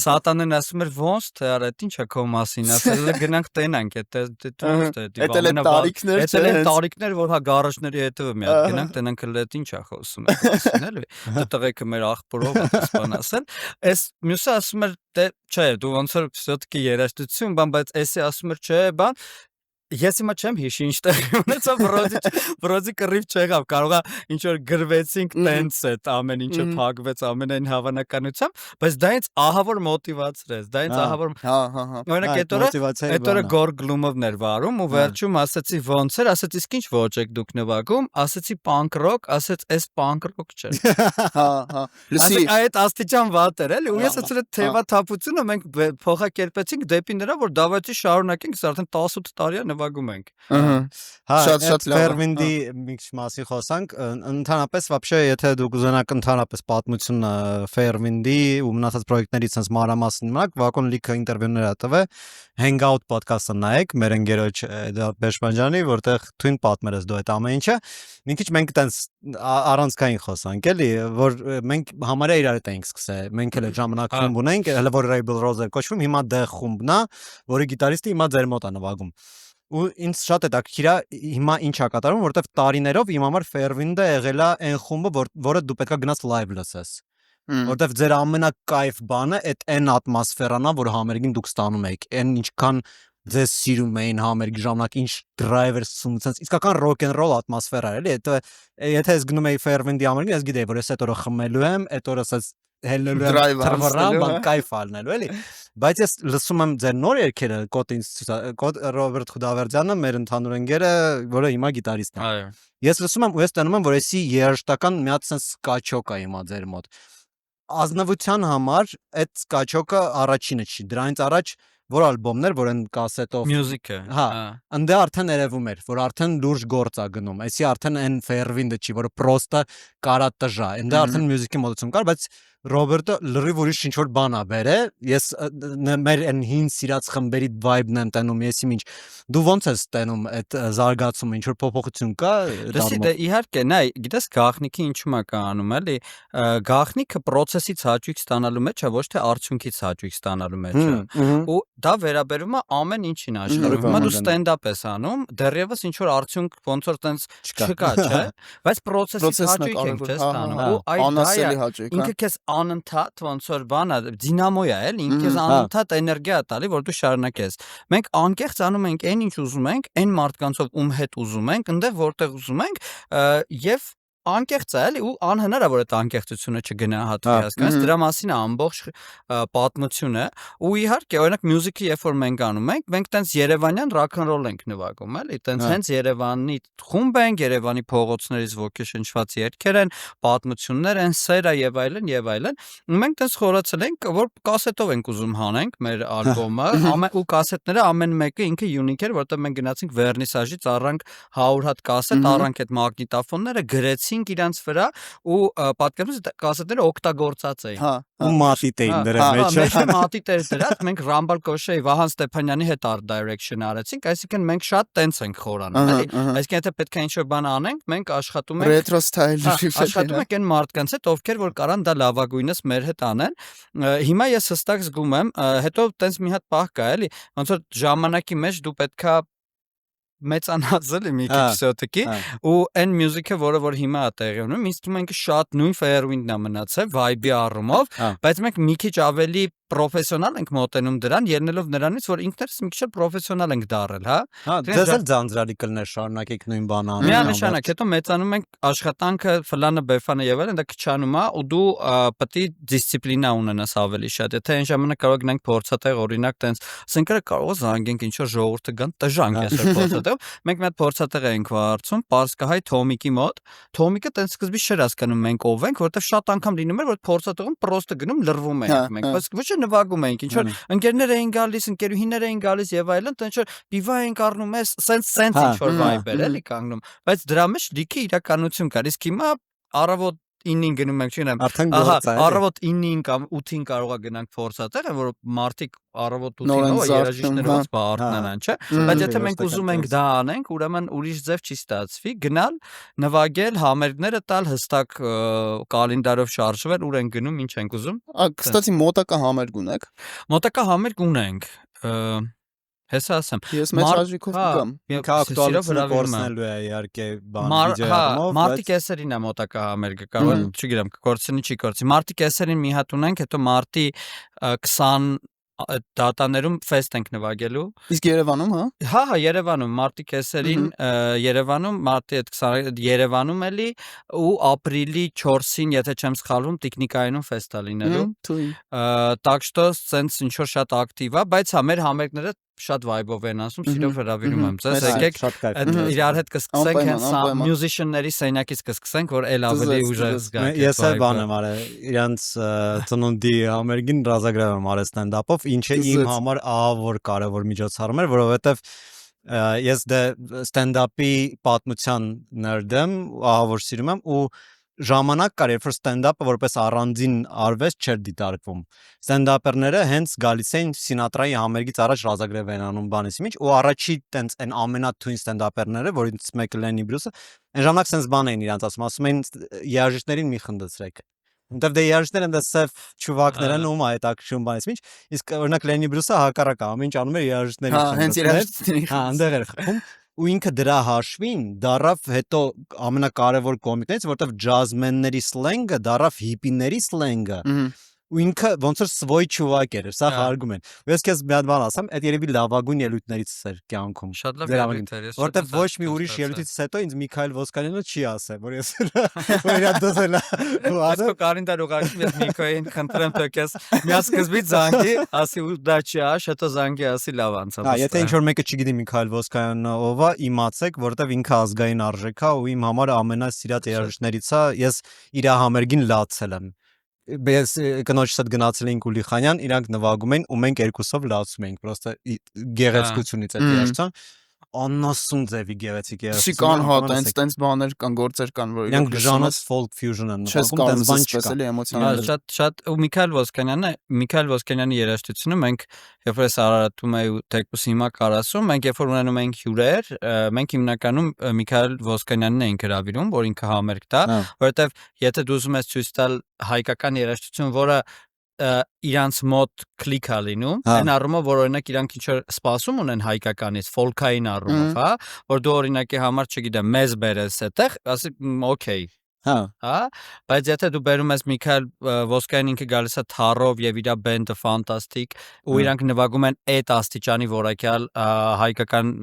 սատանան ասում էր ոնց թե արա դա ինչա քո մասին ասել գնանք տենանք այդ տարիքներ որ հա գարաժների հետևը մի հատ գնանք տենանք դա ինչա խոսում էլի դա տղեկը մեր աղբորով բան ասել այս մյուսը ասում էր չէ, դու ոնց որ все-таки երաժշտություն, բայց էսի ասում էր, չէ, բան, Ես հիմա չեմ հիշի ինչ տեղի ունեցավ, բրոզի կռիվ չեղավ, կարողա ինչ որ գրվեցինք տենց այդ ամեն ինչը փակվեց ամենայն հավանականությամբ, բայց դա ինձ ահավոր մոտիվացրեց, դա ինձ ահավոր օրինակ այդ օրը Գոր Գլումովն էր վարում ու վերջում ասեցի ոնց էր, ասեց իսկ ինչ ոչ եք դուք նվագում, ասեցի punk rock, ասեց էս punk rock չէ։ Լսի այդ աստիճան վատ էր էլի, ու ես ասել եմ թևաթափությունը մենք փոխակերպեցինք դեպի նրա, որ давайте շարունակենք, արդեն 18 տարի է նվագում ենք։ Շատ լավ։ Ֆերվինդի մի քիչ մասի խոսանք, ընդհանրապես вообще եթե դուք ուզենաք ընդհանրապես պատմությունը Ֆերվինդի ու մնացած պրոյեկտների sense մանրամասն մնաք, Վակոն լիքը ինտերվյուներ ա տվել, Hangout podcast-ը նայեք, մեր ընկերոջ Բեշմանջանի, որտեղ թույն պատմել ես դու այդ ամեն ինչը։ Մի քիչ մենք տենց առանցքային խոսանք, էլի, որ մենք համարյա իրար հետ էինք սկսել։ Մենք էլ ժամանակ խումբ ունենք, հələ որ Rebel Rose էր կոչվում, հիմա դե խումբն է, որի գիտարիստը հիմա ձեր մոտ է նվագում։ Ու ինձ շատ է հետաքրքիր հիմա ինչ է կատարվում, որովհետև տարիներով իմ համար Fairwind-ը եղել է այն խումբը, որը դու պետքա գնաս live լսես։ Որովհետև ձեր ամենակայֆ բանը այդ ատմոսֆերան է, որ համերգին դուք ստանում եք։ Այն ինչքան ձեզ սիրում էին համերգի ժամանակ, ինչ driver սունցած, իսկական rock and roll ատմոսֆերա էր, էլի։ Եթե ես գնում էի Fairwind-ի համերգին, ես գիտեի, որ ես այդ օրը խմելու եմ, այդ օրը ասած հելնելու եմ թռվռան, կայֆ ալնելու, էլի։ Բայց ես լսում եմ ձեր նոր երգերը, Կոտ Ռոբերտ Խուդավերդյանը, մեր ընդհանուր ընկերը, որը հիմա գիտարիստ է։ Այո։ Ես լսում եմ ու ես տենում եմ, որ էսի երաժշտական մի հատ sense սկաչոկ է հիմա ձեր մոտ։ Ազնվության համար այդ սկաչոկը առաջինը չի։ Դրանից առաջ որ ալբոմներ, որ են կասետով Music-ը։ Հա, ընդ արդեն երևում էր, որ արդեն լուրջ գործ է գնում։ Այսի արդեն այն Fairwind-ը չի, որը պրոստը կարա տժա։ Ընդ արդեն music-ի մոտեցում կար, բայց Ռոբերտը լրիվ ուրիշ ինչ-որ բան է բերել։ Ես մեր այն հին սիրած խմբերի vibe-ն եմ տենում, եսի ինչ։ Դու ոնց ես տենում այդ զարգացումը, ինչ որ փոփոխություն կա դառնում։ Դե իհարկե, նայ, գիտես գաղտնիքը ինչու է կանում, էլի։ Գաղտնիքը process-ից հաճույք ստանալու մեջ է, ոչ թե արդյունքից հաճույք ստանալու մեջ է։ Ու դա վերաբերում է ամեն ինչին աշխարհում։ Հիմա դու stand-up ես անում, դեռևս ինչ որ արդյունք ոնց որ տենց չկա, չէ՞։ Բայց process-ից հաճույք ենք չէ՞ ստանում։ Ու այդ դա է։ Ինքը քեզ անընդհատ ոնց որ բան է, դինամո է, էլի, ինքը քեզ անընդհատ էներգիա է տալի, որ դու շարունակես։ Մենք անկեղծ անում ենք այն ինչ ուզում ենք, այն մարդկանցով ում հետ ուզում ենք, այնտեղ որտեղ ուզում ենք, եւ անկեղծ է, էլի, ու անհնար է որ այդ անկեղծությունը չգնահատվի, հասկանաս, դրա մասին է ամբողջ պատմությունը, ու իհարկե, օրինակ music-ը երբ որ մենք անում ենք, մենք տենց Երևանյան rock and roll ենք նվագում, էլի, տենց հենց Երևանի խումբ ենք, Երևանի փողոցներից ոգեշնչված երգեր են, պատմություններ են, սերը եւ այլն եւ այլն, ու մենք տենց խորացել ենք, որ կասետով ենք ուզում հանենք մեր ալբոմը, ու կասետները ամեն մեկը ինքը unique էր, որտեղ մենք գնացինք վերնիսաժից, առանք 100 հատ կասետ, առանք այդ մագնիտոֆոնները, գրեցինք իրանց վրա ու պատկերացրու կասետները օգտագործած էին։ Ու մատիտ էին դրա մեջ։ Մեջը մատիտ էր դրած, մենք Ռամբալ Կոշեի Վահան Ստեփանյանի հետ art direction արեցինք, այսինքն մենք շատ տենց ենք խորանում, էլի։ Այսինքն եթե պետք է ինչ-որ բան անենք, մենք աշխատում ենք retro style աշխատում ենք այն մարդկանց հետ, ովքեր որ կարան դա լավագույնս մեր հետ անեն։ Հիմա ես հստակ զգում եմ, հետո տենց մի հատ պահ կա, էլի, ոնց որ ժամանակի մեջ դու պետքա մեծանացել է մի քիչ սյոտիկի ու այն մյուզիկը, որը որ հիմա է տեղի ունենում, ինձ թվում է ինքը շատ նույն Fairwind-ն է մնացել vibe-ի առումով, բայց մենք մի քիչ ավելի պրոֆեսիոնալ ենք մոտենում դրան, ելնելով նրանից, որ ինքներս մի քիչ պրոֆեսիոնալ ենք դարել, հա։ Հա, ձեզ էլ ձանձրալի կլներ շարունակեք նույն բանը անել։ Միանշանակ, հետո մեծանում ենք աշխատանքը, ֆլանը, բեֆանը եւ այլն, դա քչանում է ու դու պետք է դիսցիպլինա ունենաս ավելի շատ։ Եթե այն ժամանակ կարող գնանք փորձատեղ, օրինակ, տենց, ասենք կարող է զանգենք ինչ որ ժողովուրդը գան, տժանք այսօր փորձատեղ։ Մենք մի հատ փորձատեղ ենք վարցում, Պարսկահայ Թոմիկի մոտ։ Թոմիկը տենց սկզբից չէր հասկանում մենք ով ենք, որովհետեւ շատ անգամ լինում էր, որ փորձատեղում պրոստը գնում լրվում ենք մենք, բայց ոչ թե նվագում ենք, ինչ որ ընկերներ էին գալիս, ընկերուհիներ էին գալիս եւ այլն, տենց որ պիվա ենք առնում, սենց ինչ որ vibe էր էլի կանգնում, բայց դրա մեջ լիքը իրականություն կար, իսկ հիմա առավոտ 9-ին գնում ենք, չգիտեմ, ահա, առավոտ 9-ին կամ 8-ին կարող է գնանք փորձատեղը, որ մարդիկ առավոտ 8-ին ո երաժիշտներով բարտնանան, չէ՞։ Բայց եթե մենք ուզում ենք դա անենք, ուրեմն ուրիշ ձև չի ստացվի, գնալ, նվագել, համերգները տալ, հստակ կալենդարով շարժվել, ուր ենք գնում, ինչ ենք ուզում։ Կստացի մոտակա համերգ ունեք։ Մոտակա համերգ ունենք։ Հեսա ասեմ։ Ես մեծ հաշվիկով կգամ։ Ինքը ակտուալությունը կորցնելու է իհարկե բան վիդեոյով։ Մարտի կեսերին է մոտակա համերգը, կարող չգիտեմ, կորցնի չի կորցնի։ Մարտի կեսերին մի հատ ունենք, հետո մարտի 20 դատաներում ֆեստ ենք նվագելու։ Իսկ Երևանում, հա։ Հա, Երևանում մարտի կեսերին Երևանում մարտի այդ 20 Երևանում էլի ու ապրիլի 4-ին, եթե չեմ սխալվում, Տիկնիկայինում ֆեստա լինելու։ Так что սենց ինչ որ շատ ակտիվ է, բայց հա մեր համերգները շատ վայբով են ասում, սիրով հրավիրում եմ ձեզ, եկեք իրար հետ կսկսենք, հենց musician-ների սենյակից կսկսենք, որ էլ ավելի ուժեղ զգաք։ Ես էլ բան եմ արել, իրանց ծնունդի համերգին ռազագրավ եմ արել ստենդափով, ինչը իմ համար ահավոր կարևոր միջոցառում էր, որովհետև ես դե ստենդափի պատմության ներդ եմ, ահավոր սիրում եմ ու ժամանակ կար, երբ որ ստենդափը որպես առանձին արվեստ չէր դիտարկվում։ Ստենդափերները հենց գալիս էին Սինատրայի համերգից առաջ ռազագրև են անում բանից միջ ու առաջի տենց այն ամենաթույն ստենդափերները, որից մեկը Լենի Բրյուսը, այն ժամանակ սենց բան էին իրանց ասում էին երաժիշտներին մի խնդրեցրեք։ Որտեվ դե երաժիշտները դա սև ճուվակներ են ում այդ ակշուն բանից միջ, իսկ օրինակ Լենի Բրյուսը հակառակը ամեն ինչ անում էր երաժիշտների խնդրել։ Հա, հենց երաժիշտների։ Հա, այնտեղ էր խփում ու ինքը դրա հաշվին դարավ հետո ամենակարևոր կոմիկներից, որտեվ ջազմենների սլենգը դարավ հիպիների սլենգը։ Ու ինքը ոնց որ սվոյ ճուվակ էր, սա հարգում են։ Ու ես քեզ մի հատ բան ասեմ, այդ երևի լավագույն ելույթներից էր կյանքում։ Շատ լավ ելույթ էր, որտեվ ոչ մի ուրիշ ելույթից հետո ինձ Միքայել Ոսկանյանը չի ասել, որ ես որ իրա դասելա։ Ասո Կարինտար ուղարկի ես Միքային խնդրեմ թե քեզ միած սկզբից զանգի, ասի ու դա չի, հետո զանգի ասի լավ անցավ։ Հա, եթե ինչ որ մեկը չգիտի Միքայել Ոսկանյանը ով է, իմացեք, որտեվ ինքը ազգային արժեք է ու իմ համար ամենասիրած երաժիշտներից է, ես իր համերգին լացել եմ։ Ես կնոջս հետ գնացել էինք Ուլիխանյան, իրանք նվագում էին ու մենք երկուսով լացում էինք, պրոստը գեղեցկությունից այդ երաժշտության, աննասուն ձևի գեղեցիկ երաժշտություն։ Կան հա, տենց բաներ կան, գործեր կան, որ իրանք ժանոց folk fusion են նվագում, տենց բան չկա։ Շատ ու Միքայել Ոսկանյանի երաժշտությունը մենք երբ որ ես Արարատում էի ու թեկուս հիմա կարասում, մենք երբ որ ունենում ենք հյուրեր, մենք հիմնականում Միքայել Ոսկանյանին էինք հրավիրում, որ ինքը համերգ տա, որովհետև եթե դու ուզում ես ցույց տալ հայկական երաժշտություն, որը իրանց մոտ կլիկ է լինում, այն առումով, որ օրինակ իրանք ինչ-որ սպասում ունեն հայկականից, ֆոլքային առումով, հա, որ դու օրինակի համար, չգիտեմ, մեզ բերես այդտեղ, ասի, օքեյ, հա, բայց եթե դու բերում ես Միքայել Ոսկանյանին, ինքը գալիս է թառով եւ իր բենդը ֆանտաստիկ, ու իրանք նվագում են այդ աստիճանի որակյալ հայկական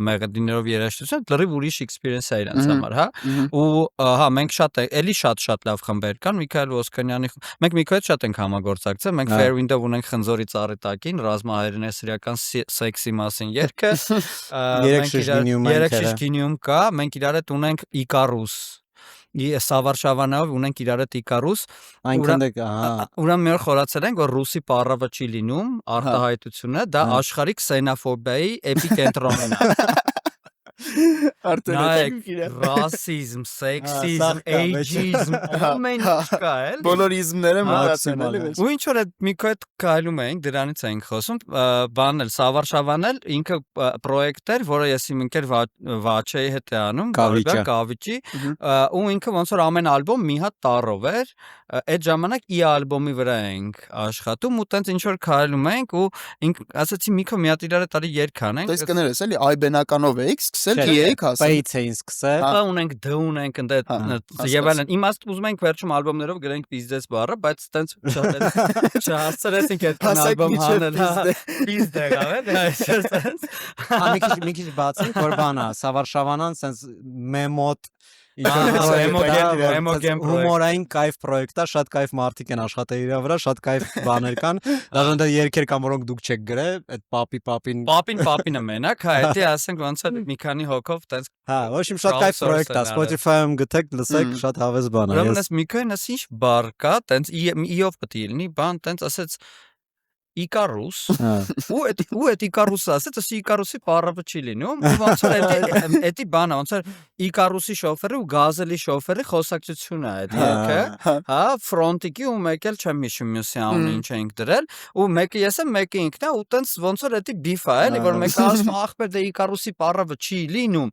մեղեդիներով երաժշտություն, լրիվ ուրիշ experience է իրանց համար, հա, ու հա, մենք շատ լավ խմբեր կան, Միքայել Ոսկանյանի, մենք մի քիչ շատ ենք համագործակցել, մենք Fairwind-ով ունենք Խնձորի ծառի տակին, ռազմահայրենասիրական սեքսի մասին երգը, երեք շիշ գինիում կա, մենք իրար հետ ունենք Իկարուս Սավարշավանով ունենք իրար հետ Իկարուս, ուրան մի օր խորացել ենք, որ ռուսի պարավը չի լինում, արտահայտությունը, դա աշխարհի քսենոֆոբիայի էպիկենտրոնն է։ Ռասիզմ, սեքսիզմ, էյջիզմ, ամեն ինչ կա էլ։ Բոլորիզմները մտածեն էլի։ Ու ինչ որ այդ մի քիչ կայլում ենք, դրանից ենք խոսում, բանն էլ Սավարշավանն էլ ինքը պրոյեկտ էր, որը ես իմ ընկեր Վաչեի հետ է անում, Կավիճի, ու ինքը ոնց որ ամեն ալբոմ մի հատ տառով էր, այդ ժամանակ ի ալբոմի վրա ենք աշխատում ու տենց ինչ որ քայլում ենք ու ասացի մի քիչ մի հատ իրար տարի երգ անենք։ Դες կներես էլի այ բենականով էիք սկսել եիք ասել։ Պայից էին սկսել։ Հա ունենք D ունենք ընդ եւ այլն։ Իմաստ ուզում ենք վերջում ալբոմներով գրենք բիզնես բառը, բայց տենց չհասցրեցինք այդ ալբոմ հանել։ Բիզնես աղա։ Մի քիչ բացենք որ բանա, Սավարշավանան սենց մեմոտ հումորային կայֆ պրոյեկտ է, շատ կայֆ մարդիկ են աշխատել իր վրա, շատ կայֆ բաներ կան, դաժան դա երգեր կան, որոնք դուք չեք գրել, այդ պապինը մենակ, հա, դա ասենք ոնց է մի քանի հոգով տենց։ Հա, ոչ իմ շատ կայֆ պրոյեկտ է, Spotify-ում գտեք, լսեք, շատ հավես բան է։ Ուրեմն ես մի քանի ինչ բառ կա, տենց ի-ով պետք է լինի, բան տենց ասեց Իկարուս, ու այդ Իկարուսը ասեց, ասի Իկարուսի պարավը չի լինում, ու ոնց որ էդի բանը, ոնց որ Իկարուսի շոֆերը ու Գազելի շոֆերի խոսակցությունն է այդ երգը, հա, ֆրոնտիկի ու մեկ էլ չեմ հիշում մյուսի անունը ինչ էինք դրել, ու մեկը ես եմ, մեկը ինքն է, ու տենց ոնց որ էդի բիֆ է, էլի, որ մեկը ասում ախպեր դե Իկարուսի պարավը չի լինում,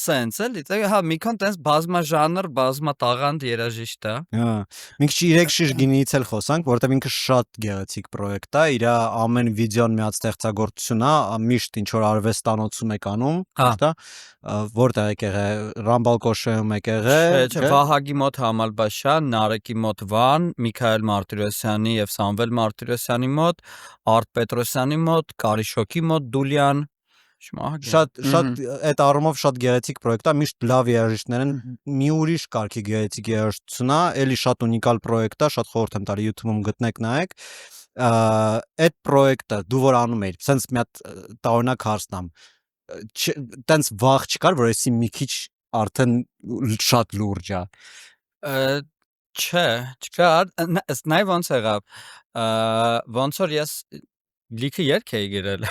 սենց էլի, հա, մի քան տենց բազմաժանր, բազմատաղանդ երաժիշտ է։ Հա, մի քիչ 3 շիշ գինիից էլ խոսանք, որտեղ ինքը շատ գեղեցիկ պրոյեկտ է, իր իր ամեն վիդեոն միած ստեղծագործություն է, միշտ ինչ որ արվեստանոցում եք անում, հա, որտեղ եք եղել, Ռամբալ Կոշեում եք եղել, չէ, Վահագի մոտ Համալբաշյան, Նարեկի մոտ Վան, Միքայել Մարտիրոսյանի եւ Սամվել Մարտիրոսյանի մոտ, Արդ Պետրոսյանի մոտ, Կարիշոկի մոտ Դուլյան, շատ այդ առումով շատ գեղեցիկ պրոյեկտ է, միշտ լավ երաժիշտներ են, մի ուրիշ կարգի գեղեցիկ երաժշտություն է, էլի շատ ունիկալ պրոյեկտ է, շատ խորհուրդ եմ տալի YouTube-ում գտնեք նայեք, այդ պրոյեկտը դու որ անում ես, sense մի հատ տարօրինակ հարցնամ, տենց վախ չկար, որ էսի մի քիչ արդեն շատ լուրջ է։ Չէ, չկար, նայ ոնց եղավ, ոնց որ ես լիքը երգ էի գրել,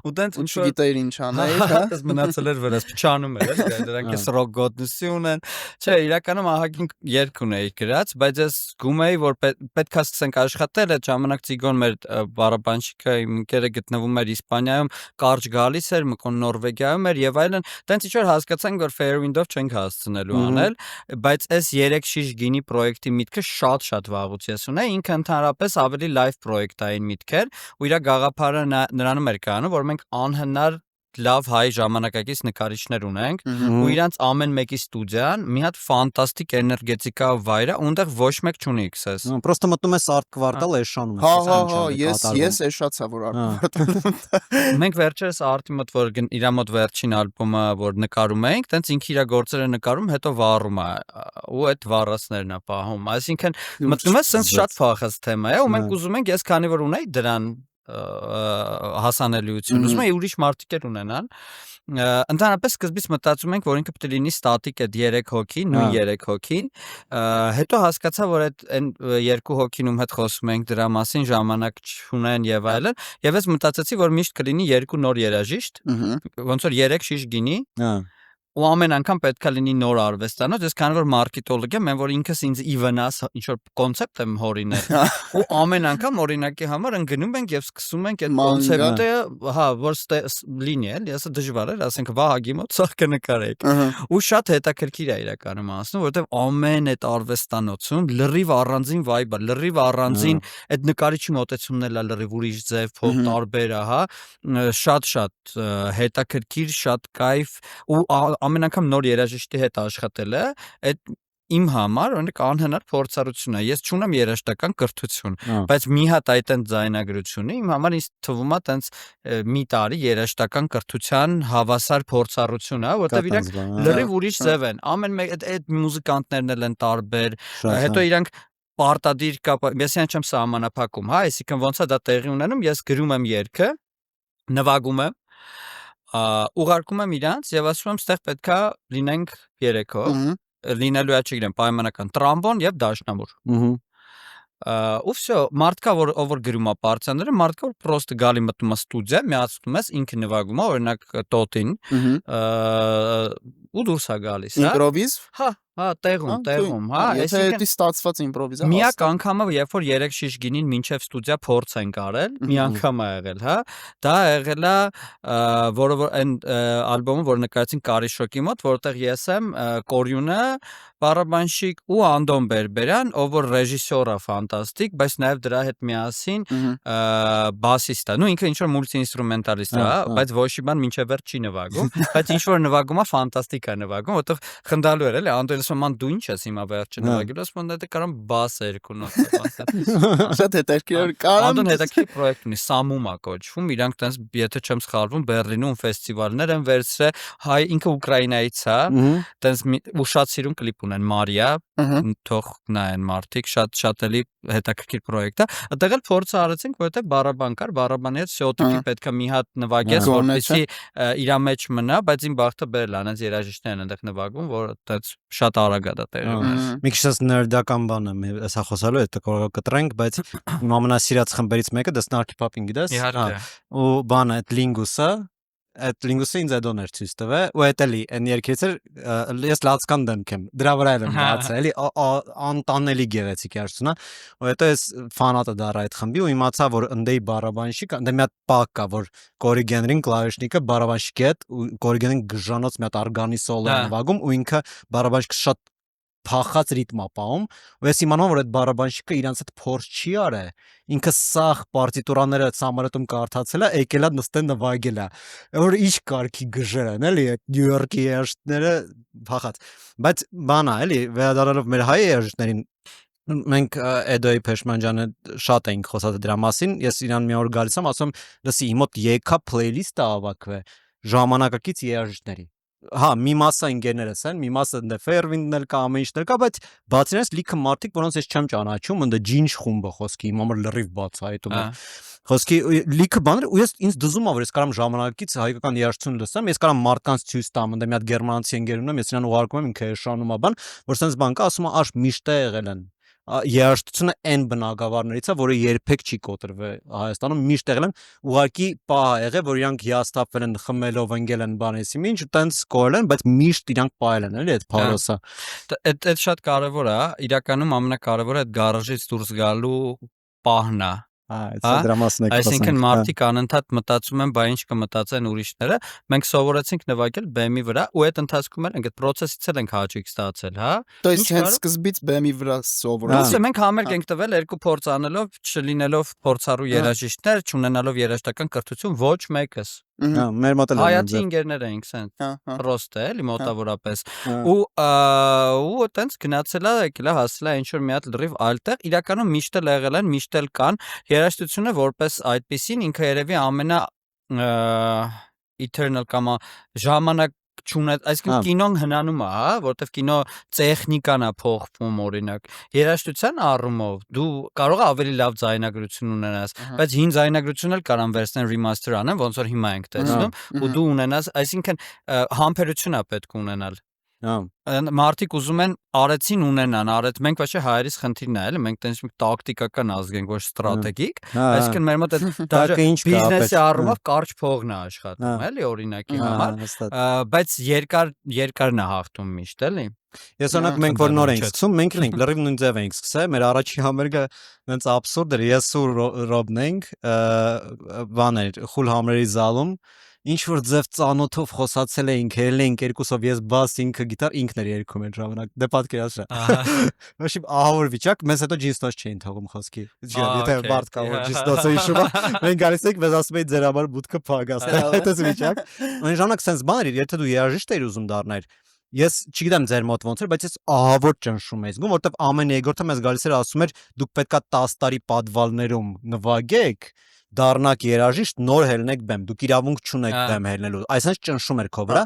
ու տենց ու չգիտեիր ինչ անեիր, հա, ես մնացել էր վրաս փչանում էր, դրանք էս ռոք գոտնություն են, չէ, իրականում ահագին երգ ունեի գրած, բայց ես զգում էի, որ պետք է սկսենք աշխատել, այդ ժամանակ Ծիգոն մեր բարաբանщիկը իմ ընկերը գտնվում էր Իսպանիայում, կարճ գալիս էր, Մկոն Նորվեգիայում էր եւ այլն, տենց ինչ որ հասկացանք, որ Fairwind-ով չենք հասցնելու անել, բայց այս 3 շիշ գինի պրոյեկտի միտքը շատ վաղուց ես ունեի, ինքը ընդհանրապես ավելի լայվ պրոյեկտային միտք էր, ու իր գաղափարը նրանում էր կայանում, որ մենք անհնար լավ հայ ժամանակակից նկարիչներ ունենք, ու իրանց ամեն մեկի ստուդիան մի հատ ֆանտաստիկ էներգետիկա վայր է, ունտեղ ոչ մեկ չունի քսես։ Պրոստը մտնում ես Արտ Կվարտալ էշանում ես, ես էշացա, որ Արտ Կվարտալ։ Մենք վերջերս Արտի մոտ, որ իր մոտ վերջին ալբոմը, որ նկարում էինք, տենց ինքը իր գործերը նկարում, հետո վառում է, ու այդ վառածներն է պահում, այսինքն մտնում ես սենց շատ փախած թեմա է, ու մենք ուզում ենք, ես քանի որ ունեի դրան հասանելիություն, ուզում եմ ուրիշ մարդիկ ունենան, ընդհանրապես սկզբից մտածում ենք, որ ինքը պետք է լինի ստատիկ այդ 3 հոգի, նույն 3 հոգին, հետո հասկացա, որ այդ 2 հոգինում հետ խոսում ենք դրա մասին, ժամանակ չունեն եւ այլն, եւ ես մտածեցի, որ միշտ կլինի 2 նոր երաժիշտ, ոնց որ 3 շիշ գինի, ու ամեն անգամ պետք է լինի նոր արվեստանոց, ես քանի որ մարքետոլոգ եմ, որ ինքս ինձ ի վնաս ինչ որ կոնցեպտ եմ հորինել, ու ամեն անգամ օրինակի համար ընկնում ենք եւ սկսում ենք այդ կոնցեպտը, հա, որ լինի, էլի, ասա դժվար էր, ասենք Վահագի մոտ սա կնկարեիք, ու շատ հետաքրքիր է իրականում ասում, որովհետեւ ամեն այդ արվեստանոցում լրիվ առանձին վայբ է, լրիվ առանձին այդ նկարիչի մոտեցումն էլ է լրիվ ուրիշ ձև, փող տարբեր է, հա, շատ հետաքրքիր, շատ կայֆ, ու ամեն անգամ նոր երաժիշտի հետ աշխատելը, այդ իմ համար օրինակ անհնար փորձառություն է։ Ես չունեմ երաժշտական կրթություն, բայց մի հատ այդ այն ձայնագրությունը իմ համար ինձ թվում է տենց մի տարի երաժշտական կրթության հավասար փորձառություն է, որտեղ իրանք լրիվ ուրիշ ձև են։ Ամեն մեկ այդ մուզիկանտներն էլ են տարբեր, հետո իրանք պարտադիր կապ, ես չեմ սահմանափակում, հա, այսինքն ոնց է դա տեղի ունենում, ես գրում եմ երգը, նվագում եմ, ուղարկում եմ իրանց եւ ասում եմ, ստեղ պետքա լինենք 3-ով, լինելու է, չգիտեմ, պայմանական տրամբոն եւ դաշնամուր։ Ու վсё, մարդկա որ գրում է պարտիաները, մարդկա որ պրոստը գալի մտնում է ստուդիա, միացնում ես, ինքը նվագում է, օրինակ Տոտին, ու դուրս է գալիս, հա։ Իմպրովիզ։ Հա, տեղում, հա, եթե դա ստացված իմպրովիզա։ Միակ անգամը, երբ որ 3 շիշ գինին մինչև ստուդիա փորձ են կարել, մի անգամ է եղել, հա, դա եղել է, որը որ այն ալբոմը, որ նկարեցին Կարիշոկի մոտ, որտեղ ես եմ Կորյունը, Բարաբանշիկ ու Անդոն Բերբերյան, ով որ ռեժիսոր է ֆանտաստիկ, բայց նաև դրա հետ միասին բասիստ է, նու ինքը ինչ որ մուլտի-ինստրումենտալիստ է, բայց ոչ մի բան մինչև վերջ չի նվագում, բայց ինչ որ նվագում է ֆանտաստիկ է նվագում, որտեղ խնդալու էր, էլի, Անդոն Սոման դու ինչ ես հիմա վերջը նվագելու, ասում եմ դա կարամ բաս երկու նոտ։ Շատ հետաքրքիր կարամ։ Անդոն հետաքրքիր պրոյեկտ ունի, Սամում է կոչվում, իրանք տենց, եթե չեմ սխալվում, Բեռլինում ֆեստիվալներ են վերցրել, հայ ինքը Ուկրաինայից է, տենց ու շատ սիրուն կլիպ ունեն Մարիա, թող նայեն մարդիկ, շատ էլի հետաքրքիր պրոյեկտ է։ Այդտեղ էլ փորձը արեցինք, որովհետև բարաբան կար, բարաբանի հետ շոթիկի պետքա մի հատ նվագես, որպեսզի իր մեջ մնա, բայց իմ բախտը բերել է, այնց երաժիշտներն այնտեղ նվագում, որ այդպես շատ արագ է դա տեղի ունենում։ Մի քիչ ներդական բան եմ, հեսա խոսալու հետ կտրենք, բայց իմ ամենասիրած խմբերից մեկը դա Snarky Puppy-ն գիտես։ Ու բանը այդ Lingus-ը ինձ էդոն էր ցույց տվել, ու էդ էլի այն երկից էր, ես լացկան դեմք եմ, դրա վրա եմ բացել, էլի անտանելի գեղեցիկ երաժշտություն է, ու հետո ես ֆանատը դառա այդ խմբի ու իմացա, որ ընդեի բարաբանշիկ, ընդե մի հատ պակ կա, որ Կորի Գենրին կլավիշնիկը բարաբանշիկի հետ ու Կորի Գենրին գժանոց մի հատ արգանի սոլո է նվագում ու ինքը բարաբանշիկը շատ փախած ռիթմա պահում, ու ես իմանում որ այդ բարաբանщիկը իրանց այդ փորձ չի արել, ինքը սաղ պարտիտուրաները սամարետում կարդացել է, եկել է նստել նվագել է, որ ինչ կարգի գժեր են, էլի, այդ Նյու Յորքի երաժիշտները փախած, բայց բանա, էլի, վերադառնալով մեր հայ երաժիշտներին, մենք Էդոյի Փեշմանջյանը շատ էինք խոսած դրա մասին, ես իրան մի օր գալիս եմ, ասում, լսի, իմ մոտ եկա playlist-ը ավակվե ժամանակակից երաժիշտների։ Հա, մի մասը ընկերներս են, մի մասը դե Ֆերվինդն էլ կա, ամեն ինչն էլ կա, բայց բացի դրանից լիքը մարդիկ, որոնց ես չեմ ճանաչում, ընդ Ջինջ խումբը խոսքի, իմ համար լրիվ բացահայտում է։ Խոսքի լիքը բաներ, ու ես ինձ դժում է, որ ես կարամ ժամանակից հայկական երաժշտություն լսեմ, ես կարամ մարդկանց ցույց տամ, ընդ մի հատ գերմանացի ընկեր ունեմ, ես իրան ուղարկում եմ, ինքը շանում է բան, որ sense բան կա, ասում է, աշ միշտ է եղել են։ Երաժշտությունը այն բնակավարներից է, որը երբեք չի կոտրվել Հայաստանում, միշտ եղել են, ուղղակի պահ եղել, որ իրանք հիասթափվել են, խմելով ընկել են բանեսի, ինչ տենց կորել են, բայց միշտ իրանք պահել են, էլի այդ փարոսը։ Այդ շատ կարևոր է, իրականում ամենակարևորը այդ գարաժից դուրս գալու պահն է։ Այսինքն մարդիկ անընդհատ մտածում են, բա ինչ կմտածեն ուրիշները, մենք սովորեցինք նվագել բեմի վրա ու այդ ընթացքում էլ այդ process-ից էլ ենք հաճույք ստացել, հա։ То есть հենց սկզբից բեմի վրա սովորեցինք։ Մենք համերգ ենք տվել երկու փորձ անելով, չլինելով փորձառու երաժիշտներ, չունենալով երաժշտական կրթություն ոչ մեկս։ Մեր մոտ էլ հայացի ինգերներ էինք սենց պրոստ է, էլի մոտավորապես ու այտենց գնացել է, եկել է հասել է ինչ-որ մի հատ լրիվ այլ տեղ, իրականում միշտ էլ եղել են, միշտ էլ կան, երաժշտությունը որպես այդպեսին ինքը երևի ամենա eternal կամ ժամանակ չունե, այսինքն կինոն հնանում է, հա, որտեվ կինո տեխնիկան է փոխվում օրինակ։ Երաժշտության առումով դու կարող ես ավելի լավ ձայնագրություն ունենաս, բայց հին ձայնագրությունն էլ կարան վերցնեն remaster անեն, ոնց որ հիմա ենք տեսնում, ու դու ունենաս, այսինքն համբերություն է պետք ունենալ։ Մարդիկ ուզում են արեցին ունենան, մենք ոչ հայերից խնդիրն է, էլի, մենք տենց մի տակտիկական ազգ ենք, ոչ ստրատեգիկ, այսինքն մեր մոտ այդ բիզնեսի առումով կարճ փողն է աշխատում, էլի, օրինակի համար, բայց երկարն է հաղթում միշտ, էլի։ Ես օրինակ մենք որ նոր ենք սկսում, մենք էլ ենք լրիվ նույն ձև ենք սկսել, մեր առաջի համերգը այնց աբսուրդ էր, ես ու Ռոբն ենք, բաներ, խուլ համերերի զալում ինչ որ ձև ծանոթով խոսացել էինք, հելել էինք երկուսով, ես բաս, ինքը գիտար, ինքն էր երգում այդ ժամանակ, դե պատկերացրա։ Ոչինչ ահավոր վիճակ, մեզ հետո ջինսնոց չէին թողում խոսքի։ Եթե բարդ կա որ ջինսնոցը հիշում է, մենք գալիս ենք, մեզ ասում էին ձեր համար բուտքը փագաստ է, այդպես վիճակ։ Այն ժամանակ sense բան էր, եթե դու երաժիշտ էիր ուզում դառնալ, ես չգիտեմ ձեր մոտ ոնց էր, բայց ես ահավոր ճնշում էի զգում, որովհետև ամեն երկրորդը մեզ գալիս էր ասում էր դուք պետքա 10 տարի պատվալներում նվագեք, դառնաք երաժիշտ, նոր հելնեք բեմ, դուք իրավունք չունեք բեմ հելնելու, այսինքն ճնշում էր քո վրա,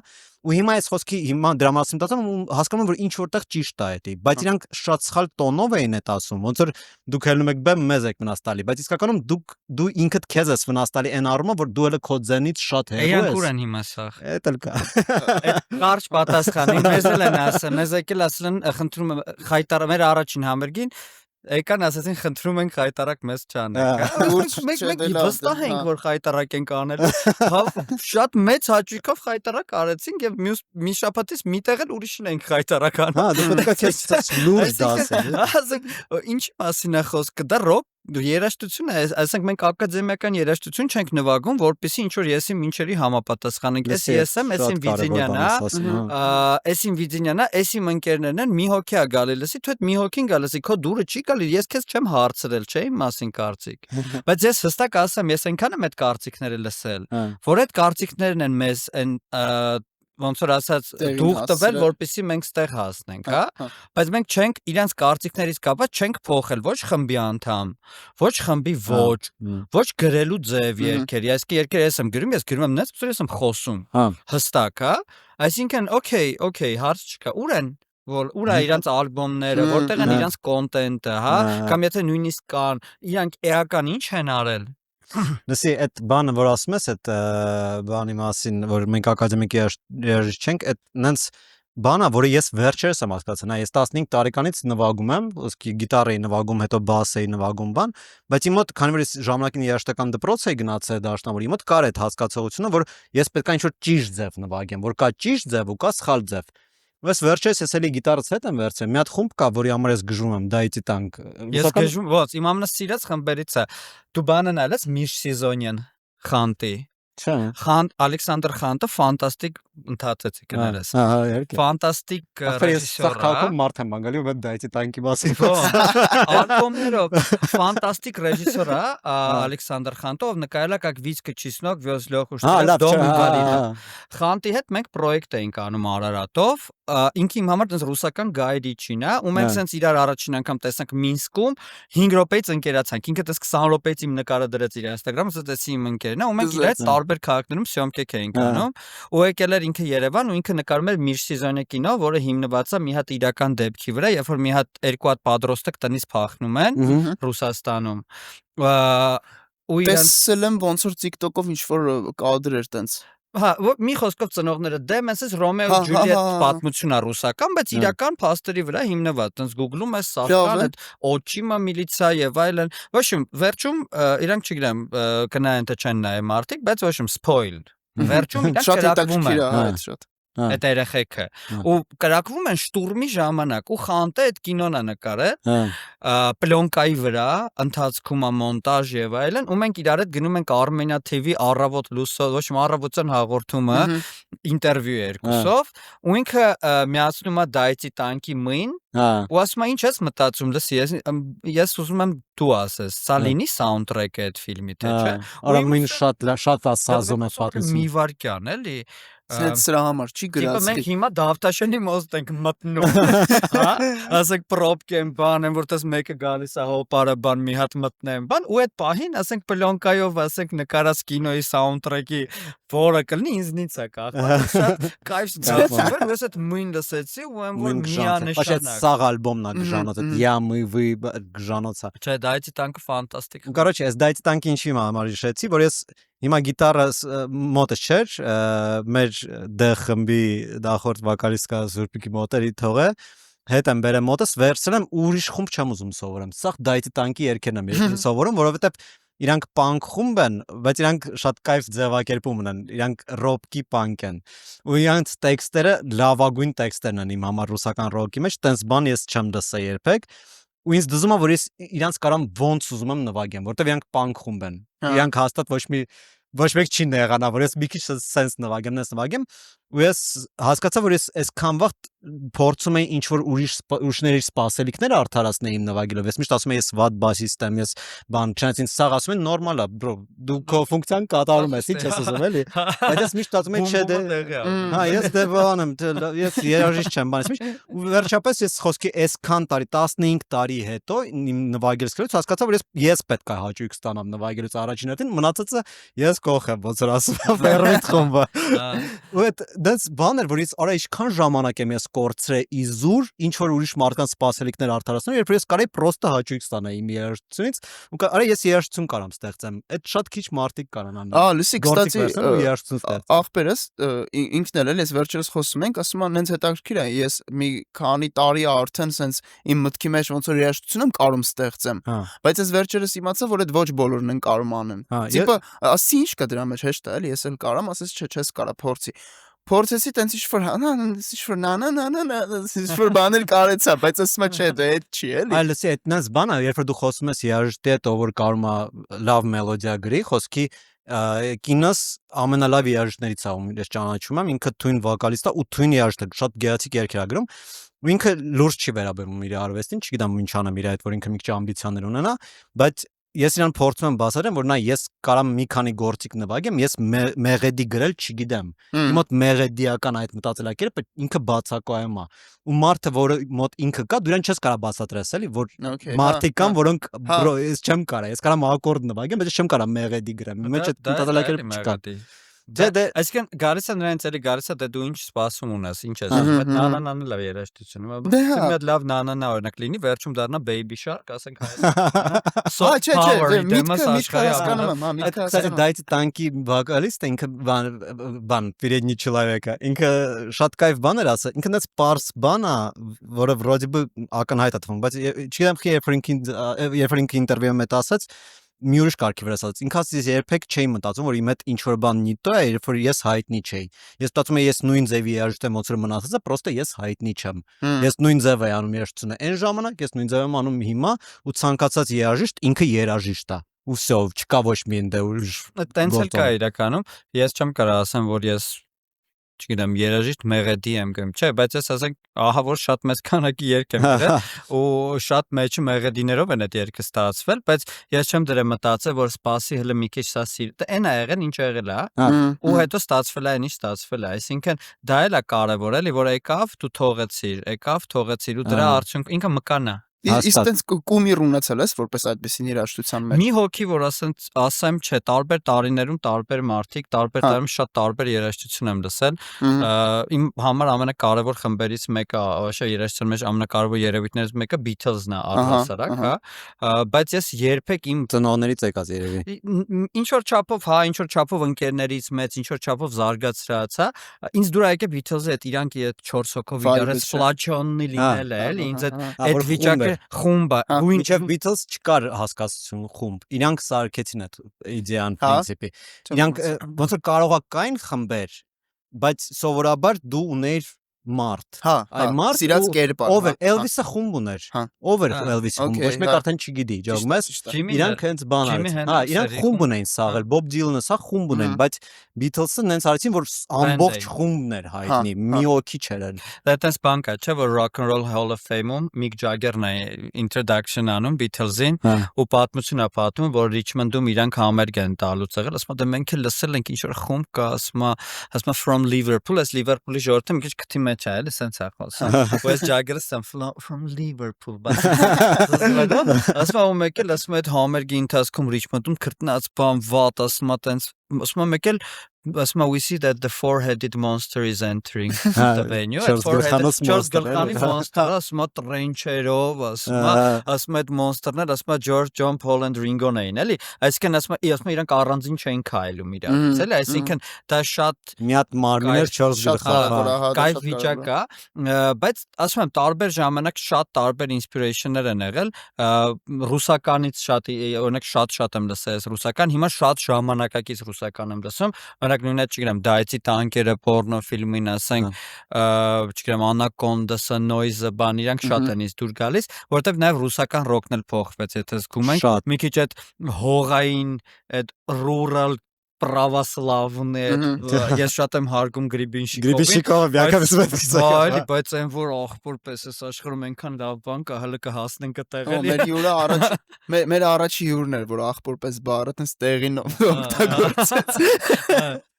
ու հիմա այս խոսքի հիմա դրա մասին մտածում ու հասկանում եմ որ ինչ որտեղ ճիշտ է դա, բայց իրանք շատ սխալ տոնով էին այդ ասում, ոնց որ դուք հելնում եք բեմ, մեզ եք վնաս տալի, բայց իսկականում դու ինքդ քեզ ես վնաս տալի այն առումով, որ դու հələ քո ձենից շատ հեռու ես։ Իրանք ուր են հիմա սաղ։ Էդ էլ կա։ Այդ կարճ պատասխանին մեզ էլ են ասել, մեզ եկել ասել են խնդրում եմ խայտարը մեր առաջին համերգին եկան ասացին խնդրում ենք խայտարակ մեզ չանեք։ Մենք վստահ ենք որ խայտարակ ենք անել։ Շատ մեծ հաճույքով խայտարակ արեցինք եւ մի շաբաթից մի տեղ էլ ուրիշն ենք խայտարակ անում։ Հա, դու պետք է քեզ լուրջ դասել։ Ասենք ինչ մասին է խոսքը, դա ռոք երաժշտություն է, ասենք մենք ակադեմիական երաժշտություն չենք նվագում, որպեսզի ինչ որ եսի ինչերի համապատասխանենք։ Էս ես եմ, էսին Վիդինյանն է, էսին Վիդինյանն է, էսին ընկերներն են, մի հոգի է գալի լսի, դու այդ մի հոգին գալի, քո դուրը չի գալի, ես քեզ չեմ հարցրել, չէ՞, իմ մասին կարծիք։ Բայց ես հստակ ասեմ, ես այնքան եմ այդ կարծիքները լսել, որ այդ կարծիքներն են մեզ այն ոնց որ ասած դուխ տվել, որպեսզի մենք ստեղ հասնենք, հա, բայց մենք չենք իրանց կարծիքներից կապված չենք փոխել ոչ խմբի անդամ, ոչ խմբի ոչ գրելու ձև երկեր, այսինքն երկեր ես եմ գրում, ես գրում եմ նենց, ես եմ խոսում, հստակ, հա, այսինքն օքեյ, հարց չկա, ուր է իրանց ալբոմները, որտեղ են իրանց կոնտենտը, հա, կամ եթե նույնիսկ կան, իրանք էական ինչ են արել։ Լսի, այդ բանը, որ ասում ես, այդ բանի մասին, որ մենք ակադեմիկ երաժիշտ չենք, այդ նենց բանա, որը ես վերջերս եմ հասկացել, ես 15 տարեկանից նվագում եմ, գիտար էի նվագում, հետո բաս էի նվագում բան, բայց իմ մոտ, քանի որ ես ժամանակին երաժշտական դպրոց էի գնացել դաշնամուր, իմ մոտ կար այդ հասկացողությունը, որ ես պետք է ինչ-որ ճիշտ ձև նվագեմ, որ կա ճիշտ ձև ու կա սխալ ձև։ Ես վերջերս ես էլի գիտարից հետ եմ վերցրել, մի հատ խումբ կա, որի համար ես գժում եմ, դայտի տանկ։ Ես գժում, ո՞ց, իմ ամենասիրած խմբերից է։ Դու բանն այլես Միջսեզոնյան Խանտի։ Չէ։ Ալեքսանդր Խանտը ֆանտաստիկ ընթացեցի կներես։ Ահա, իհարկե։ Ֆանտաստիկ Ես սա ռեժիսոր է։ քաղաքում մարդ եմ անգալի ու դայցի տանկի մասին։ Ալբոմներով ֆանտաստիկ ռեժիսոր է Ալեքսանդր Խանտով նկարել է как Витька Чеснок вез Лёху Штыря Дом инвалида։ Խանտի հետ մենք պրոյեկտ էինք անում Արարատով, ինքը իմ համար տես ռուսական գայդիչին է, ու մենք սենց իրար առաջին անգամ տեսանք Մինսկում 5 րոպեից ընկերացանք։ Ինքը տես 20 րոպեից իմ նկարը դրեց իր Instagram-ը, ասեցի իմ ընկերն է, ու մենք իրար տարբեր քաղաքներում սյոմքեկ էինք անում, ու եկել էր ինքը Երևան ու ինքը նկարում էր Միջսեզոնյա կինո, որը հիմնված է մի հատ իրական դեպքի վրա, երբ որ մի հատ երկու հատ պատրոստիկ տնից փախնում են Ռուսաստանում։ Ու իրան տեսել եմ ոնց որ TikTok-ով ինչ որ կադր էր տենց։ Հա, մի խոսքով ծնողները դեմ են, ասես Ռոմեո ու Ջուլիետ պատմություն է ռուսական, բայց իրական փաստերի վրա հիմնված։ Տենց Google-ում ես Սավկան, այդ Օչիմա միլիցիա եւ այլն։ Ոչ իմ վերջում իրանք չգիտեմ կնայեն թե չեն նայ մարդիկ, բայց ոչ իմ սփոյլ։ Վերջում իրանք կրակվում են։ Այդ շատ։ Այդ երեխեքը ու կրակվում են շտուրմի ժամանակ ու Խանտը այդ կինոն է նկարել պլյոնկայի վրա ընթացքում է մոնտաժ եւ այլն ու մենք իրար հետ գնում ենք Armenia TV առավոտ լուսո ոչ մի առավոտյան հաղորդումը ինտերվյու երկուսով ու ինքը միացնում է դայցի տանկի մին ու ասում է ինչ ես մտածում լսի ես ուզում եմ դու ասես սա լինի սաունդթրեքը այդ ֆիլմի թե չէ Արամին շատ ասազում է պատմություն մի վարքյան էլի Սենց սրա համար չի Տիպը գրած։ մենք հիմա Դավթաշենի մոտ ենք մտնում, հա, ասենք պրոբկի են բան, են որտես մեկը գալիս է հոպարը բան մի հատ մտնեմ, բան ու այդ պահին, ասենք պլյոնկայով, ասենք նկարած կինոյի սաունդթրեքի որը կլինի ինձնից է կախված, շատ կայֆ զգացում էր, ես այդ մույն լսեցի ու եմ որ միանշանակ։ Սաղ ալբոմն է գժանոց, այդ յամի վի գժանոցը։ Չէ, դայցի տանկը ֆանտաստիկ։ Короче, այս դայցի տանկի ինչի համար հիշեցի, որ ես հիմա գիտարս մոտը չէր, մեր D խմբի նախորդ վոկալիստկա Զուրբիկի մոտերի թողը հետ եմ բերեմ մոտս վերցրել եմ ուրիշ խումբ չեմ ուզում սովորեմ։ Սա դայցի տանկի երգերն եմ սովորում, որովհետև իրանք պանկ խումբ են, բայց իրանք շատ կայֆ ձևակերպում ունեն, իրանք ռոպկի պանկ են։ Ու իրանք տեքստերը լավագույն տեքստերն են իմ համար ռուսական ռոկի մեջ, տենց բան ես չեմ լսել երբեք։ Ու ինձ դժում է որ ես իրանք կարամ ոնց ուզում եմ նվագեմ, որտեվ իրանք պանկ խումբ են։ Իրանք հաստատ ոչ մեկ չի նեղանա, որ ես մի քիչ սենս նվագեմ, ու ես հասկացա, որ ես այսքան վաղ փորձում եի ինչ որ ուրիշների սպասելիքները արդարացնել իմ նվագելով։ Ես միշտ ասում եմ ես վատ բասիստ եմ, ես բան, չնայած ինձ սաղ ասում են նորմալ է, բրո, դու քո ֆունկցիան կատարում ես, ինչ ես ուզում էլի։ Բայց ես միշտ ասում եմ չէ դե, հա, ես դե բան եմ, ես երաժիշտ չեմ, բան, ես միշտ ու վերջապես ես խոսքի այսքան տարի 15 տարի հետո իմ նվագելուց սկսելուց հասկացա, որ ես պետք է հաճույք ստանամ նվագելուց առաջին հերթին, մնացածը ես կող եմ, ոնց որ ասում եմ, ֆերմենտ խումբը։ Ու այդ դες բան էր, որ ես արա ինչքան ժամանակ եմ ես կորցրել իզուր, ինչ որ ուրիշ մարդկանց սպասելիքներ արդարացնել, երբ ես կարեի պրոստը հաճույք ստանալ իմ երաժշտությունից, ու արա ես երաժշտություն կարամ ստեղծեմ։ Այդ շատ քիչ մարդիկ կարան անել։ Լսի, կստացի երաժշտություն ստեղծել։ աղբերս ինքն էլ ես վերջերս խոսում ենք, ասում եմ, նենց հետաքրքիր է, ես մի քանի տարի արդեն սենց իմ մտքի մեջ ոնց որ երաժշտություն եմ կարում ստեղծեմ, բայց ես վերջերս իմացա, որ այդ ոչ բոլորն են կարում անեն։ Տիպը, ասի ինչ կա դրա մեջ, հեշտ է, էլի, ես էլ կարամ, ասես չէ, չես կարա փորձի։ Փորձեցի տենց ինչ-որ ինչ-որ բաներ կարեցա, բայց ասում եմ չէ, դա այդ չի էլի։ Այլ լսի, այդ նենց բան է, երբ որ դու խոսում ես երաժշտի հետ, ով որ կարում է լավ մելոդիա գրի, խոսքի կինոս ամենալավ երաժիշտներից է, ում ես ճանաչում եմ, ինքը թույն վոկալիստ է ու թույն երաժիշտ է, շատ գեղեցիկ երգեր է գրում, ու ինքը լուրջ չի վերաբերվում իր արվեստին, չգիտեմ ինչ անեմ իր հետ, որ ինքը մի քիչ ամբիցիաներ ունենա, բայց ես իրան փորձում եմ բացատրեմ, որ նա ես կարամ մի քանի գործիկ նվագեմ, ես մեղեդի գրել չգիտեմ։ Իմ մոտ մեղեդիական այդ մտածելակերպը ինքը բացակայում է։ Ու մարդը, որը մոտ ինքը կա, դու իրան չես կարա բացատրես, էլի, որ մարդիկ կան, որոնք բրո, ես չեմ կարա, ես կարամ ակորդ նվագեմ, բայց ես չեմ կարա մեղեդի գրեմ։ Իմ մեջ այդ մտածելակերպը չկա։ Դե այսինքն գալիս է նրանց էլի գալիս է դե դու ինչ սպասում ունես, ինչ ես ասում, այդ նանանան լավ երաժշտությունը։ Մի հատ լավ նանանա օրինակ լինի, վերջում դառնա Baby Shark, ասենք հայերեն։ Չէ, միտքը հասկանում եմ, հա, միտքը հասկանում եմ։ Դայցի տանկի վոկալիստը ինքը բան, передний человек, ինքը շատ կայֆ բան էր ասել, ինքը դες պարս բան է, որը վրոդի բը ակնհայտ է թվում, բայց չգիտեմ երբ ինքը ինտերվյուում հետ ասաց մի ուրիշ կարգի վրա ասած ինքս ես երբեք չէի մտածում որ իմ հետ ինչ որ բան նիտո է երբ որ ես հայտնի չէի ես մտածում եմ ես նույն ձևի երաժիշտ եմ ոնց որ մնացածը պրոստը ես հայտնի չեմ ես նույն ձև եմ անում երաժշտությունը այն ժամանակ ես նույն ձև եմ անում հիմա ու ցանկացած երաժիշտ ինքը երաժիշտ է ու всё չկա ոչ մի ընդ ուրիշ տենց էլ կա իրականում ես չեմ կարող ասեմ որ ես չգիտեմ, երաժիշտ մեղեդի եմ գնում, չէ, բայց ես ասենք, ահա որ շատ մեծ քանակի երգ եմ գրել ու շատ մեջը մեղեդիներով են այդ երգը ստացվել, բայց ես չեմ դրել մտածել, որ սպասի հələ մի քիչ սա սիրտ։ Այն է եղել, ինչ եղել է, ու հետո ստացվել է, ինչ ստացվել է, այսինքն դա էլ է կարևոր, էլի, որ եկավ, դու թողեցիր ու դրա արդյունք ինքը մկան է։ Իսկ տենց կումիր ունեցել ես որպես այդպեսին երաժշտության մեջ։ Մի հոգի, որ ասեմ, չէ, տարբեր տարիներում տարբեր մարդիկ, տարբեր տարիներում շատ տարբեր երաժշտություն եմ լսել։ Իմ համար ամենակարևոր խմբերից մեկը, ոչ երաժշտության մեջ ամենակարևոր երևույթներից մեկը Beatles-ն է առհասարակ, հա։ Բայց ես երբեք իմ ծնողներից եկած երևի։ Ինչ որ չափով, հա, ինչ որ չափով ընկերներից մեծ, ինչ որ չափով զարգացրած, հա։ Ինձ դուր եկե Beatles-ը այդ իրանք 4 հոգով իրար սպլաչոննի լինել է, էլի, ինձ այդ վիճակը խումբը մինչև Beatles չկար հասկացություն խումբ, իրանք սարքեցին այդ իդեան պրինցիպի, իրանք ոնց որ կարողա կային խմբեր, բայց սովորաբար դու ուներ մարդ, այ մարդ սիրած կերպար, ով էր Elvis-ը խումբ ուներ, ով էր Elvis-ը խումբ, ոչ մեկ արդեն չգիտի, ճոգում ես, իրանք հենց բան արեցին, հա, իրանք խումբ ունեն սաղել, Bob Dylan-ը սա խումբ ունեն, բայց Beatles-ը նենց արեցին, որ ամբողջ խումբն էր հայտնի, մի հոգի չէր։ Դա տես բան կա, չէ, որ Rock and Roll Hall of Fame-ում Mick Jagger-ն է introduction անում Beatles-ին ու պատմություն է պատմում, որ Richmond-ում իրանք համերգ են տալուց եղել, ասում դե մենք էլ լսել ենք ինչ որ խումբ կա, ասում from Liverpool, այս Liverpool-ի ժողովուրդը մի քիչ քթի մեջ է, էլի սենց է խոսում։ Բայց Jagger-ը from Liverpool, ասում մեկ էլ ասում այդ համերգի ընթացքում Richmond-ում քրտնած բան վատ, ասում մեկ էլ ասում we see that the four-headed monster is entering the venue. Չորս գլխանի monster, ասում տրենչերով, ասում այդ monster-ներ, ասում George, John, Paul and Ringo-ն էին, էլի։ Այսինքն ասում իրանք առանձին չէին քայլում իրանից, էլի, այսինքն դա շատ մի հատ մարմիններ 4 գլխավոր, կայֆ վիճակ է, բայց ասում եմ տարբեր ժամանակ շատ տարբեր ինսպիրեյշններ են եղել, ռուսականից շատ, օրինակ շատ եմ լսել ռուսական, հիմա շատ ժամանակակից ռուսական եմ լսում, նույնად չգիտեմ, Դայցի տանկերը պորնո ֆիլմին ասենք, չգիտեմ, Anaconda-ը, Noise-ը, բան, իրանք շատ են ինձ դուր գալիս, որովհետև նաև ռուսական ռոքն էլ փոխվեց, եթե զգում եք, մի քիչ այդ հողային, այդ rural православն է, ես շատ եմ հարգում Գրիբինշիկովը միանգամից այլ, բայց այն որ աղբորպես ես աշխարհում այնքան լավ բան կա, հələ կհասնենք այդտեղ էլի։ Մեր հյուրը մեր առաջի հյուրն էր, որ աղբորպես բառը տես տեղին օգտագործեց։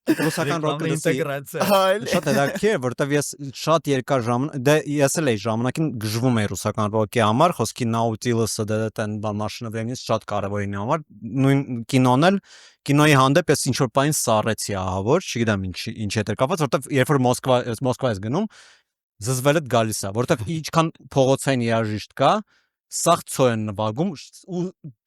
Ռուսական ռոքը ինտեգրացիա։ Շատ հետաքրքիր, որտեվ ես շատ երկար ժամանակ, դե ես էլ էի ժամանակին գժվում էի ռուսական ռոքի համար, խոսքի Nautilus-ը դա տեն բան машина времени շատ կարևոր է ինձ համար, նույն կինոն էլ կինոյի հանդեպ ես ինչ որ բան սառեցի, ահա որ, չգիտեմ ինչ հետ էր կապված, որտեվ երբ որ Մոսկվա ես գնում, զզվել էլ գալիս է, որտեվ ինչքան փողոցային երաժիշտ կա, սաղ ցո են նվագում ու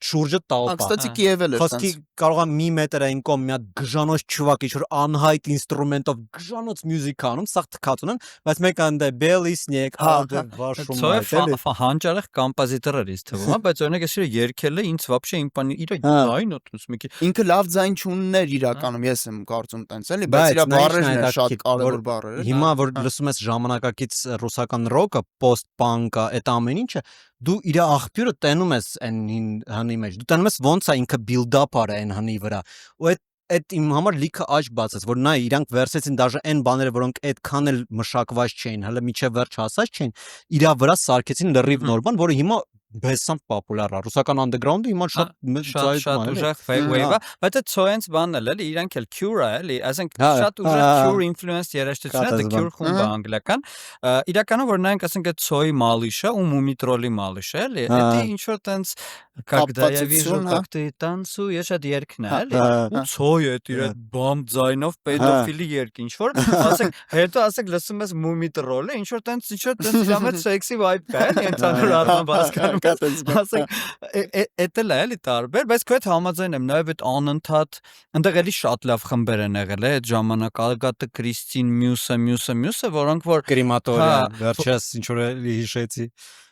շուրջը տալպա։ Կստացի Կիևել էր։ Խոսքի կարող է մի մետր այն կողմ մի հատ գժանոց չուվակ ինչ որ անհայտ ինստրումենտով գժանոց մյուզիկա անում, սաղ թքած ունեն, բայց մեկ անդե Բելիսնիկ, անդե վաշում է։ Հանճարեղ կոմպոզիտոր էր ինձ թվում, բայց օրինակ ես իր երգելը ինձ вообще իմ բանի իր ձայնը տուս մի քիչ։ Ինքը լավ ձայն չուններ իրականում, ես եմ կարծում տենց էլի, բայց իր բառերն են շատ կարևոր բառեր։ Հիմա որ լսում ես ժամանակակից ռուսական ռոկը, post-punk-ը, այդ ամեն ինչը դու իր աղբյուրը տենում ես այն հանի մեջ, դու տենում ես ոնց է ինքը build-up արը այն հանի վրա, ու այդ իմ համար լիքը աճ բացեց, որ նա իրանք վերցեցին դաժե այն բաները, որոնք այդքան էլ մշակված չէին, հələ միջև վերջ հասած չէին, իր վրա սարքեցին լրիվ նոր բան, որը հիմա բեսանտ պոպուլար է, ռուսական underground-ը հիմա շատ ուժեղ wave-ը, բայց այդ Soens բանն էլ էլի, իրանք էլ Cure-ը էլի, ասենք շատ ուժեղ Cure influence երաժշտություն է, The Cure խումբը անգլիական, իրականում որ նայենք ասենք այդ Soy Malish-ը ու Mumitrol-ի Malish-ը էլի, դա ինչ որ տենց когда я вижу, как ты танцуешь, այդ երգն է էլի, ու Soy է իր այդ բամ ձայնով pedofili երգ ինչ որ, ասենք հետո ասենք լսում ես Mumitrol-ը, ինչ որ տենց իր մեջ sexy vibe կա էլի, ընդհանուր առմամբ հասկանում ասենք էդ էլ է էլի տարբեր, բայց քո հետ համաձայն եմ, նաև այդ անընդհատ այնտեղ էլի շատ լավ խմբեր են եղել է այդ ժամանակ, Ալգատը, Կրիստին, Մյուսը, որոնք որ Կրիմատորիա, վերջերս ինչ որ էլի հիշեցի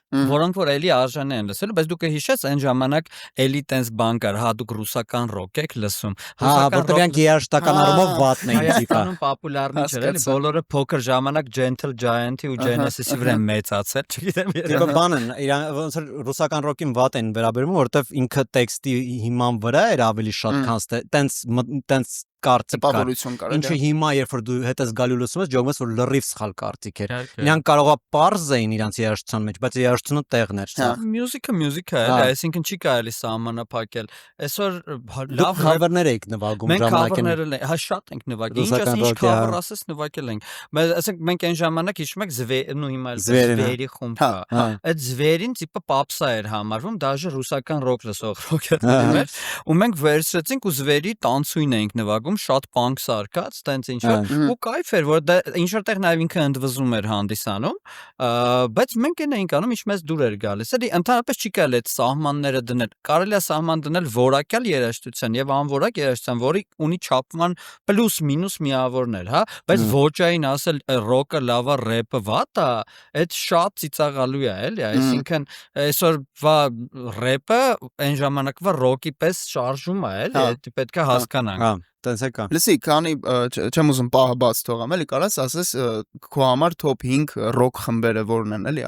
որոնք որ էլի արժան են լսել, բայց դու կհիշես այն ժամանակ էլի տենց բան կար, հա դուք ռուսական ռոք եք լսում։ Որտեղ իրանք երաժշտական առումով վատն էին տիպա։ Հայաստանում պոպուլարն չէր էլի, բոլորը փոքր ժամանակ Gentle Giant-ի ու Genesis-ի վրա մեծացել, չգիտեմ երբ բանն իրան ոնց որ ռուսական ռոքին վատ են վերաբերվում, որովհետև ինքը տեքստի հիման վրա էր ավելի շատ քան տենց կարծիք կար։ տպավորություն կար։ Ինչը հիմա երբ որ դու հետ ես գալու լսում ես, ջողում ես որ լրիվ սխալ կարծիք էր։ Իհարկե։ Նրանք կարողա պարզ էին իրանց երաժշտության մեջ, բայց երաժշտությունը տեղն էր, սա։ Մյուզիկը է, այսինքն չի կարելի սահմանափակել։ Այսօր Լավ cover-ներ եք նվագում մենք ժամանակին։ cover-ները հա շատ ենք նվագել։ Ինչ cover ասես նվագել ենք։ Բայց ասենք մենք այն ժամանակ հիշում եք նու հիմա Zveri խումբ կա։ Այդ Zveri-ն տիպը պապսա էր համարվում, դաժե ռուսական ռոք լսող ռոքերներ էր։ Ու մենք վերցրեցինք ու Zveri տանցույն էինք նվագում, շատ punk սարքած, տենց ինչ որ ու կայֆ էր, որ դա ինչ որտեղ նաև ինքը ընդվզում էր հանդիսանում, բայց մենք այն էինք անում, ինչ մեզ դուր էր գալիս։ Էլի ընդհանրապես չի կարելի այդ սահմանները դնել։ Կարելի է սահման դնել որակյալ երաժշտության եւ անորակ երաժշտության, որի ունի չափման պլյուս մինուս միավորներ, հա, բայց ոճային ասել ռոկը լավա, ռեփը վատա, այդ շատ ծիծաղալու է, էլի, այսինքն այսօրվա ռեփը այն ժամանակվա ռոկի պես շարժում է, էլի, դա պետք է հասկանանք։ Հա, տենց է կա։ Լսի, քանի չեմ ուզում պահը բաց թողամ, էլի կարաս ասես քո համար top 5 ռոք խմբերը որն են, էլի,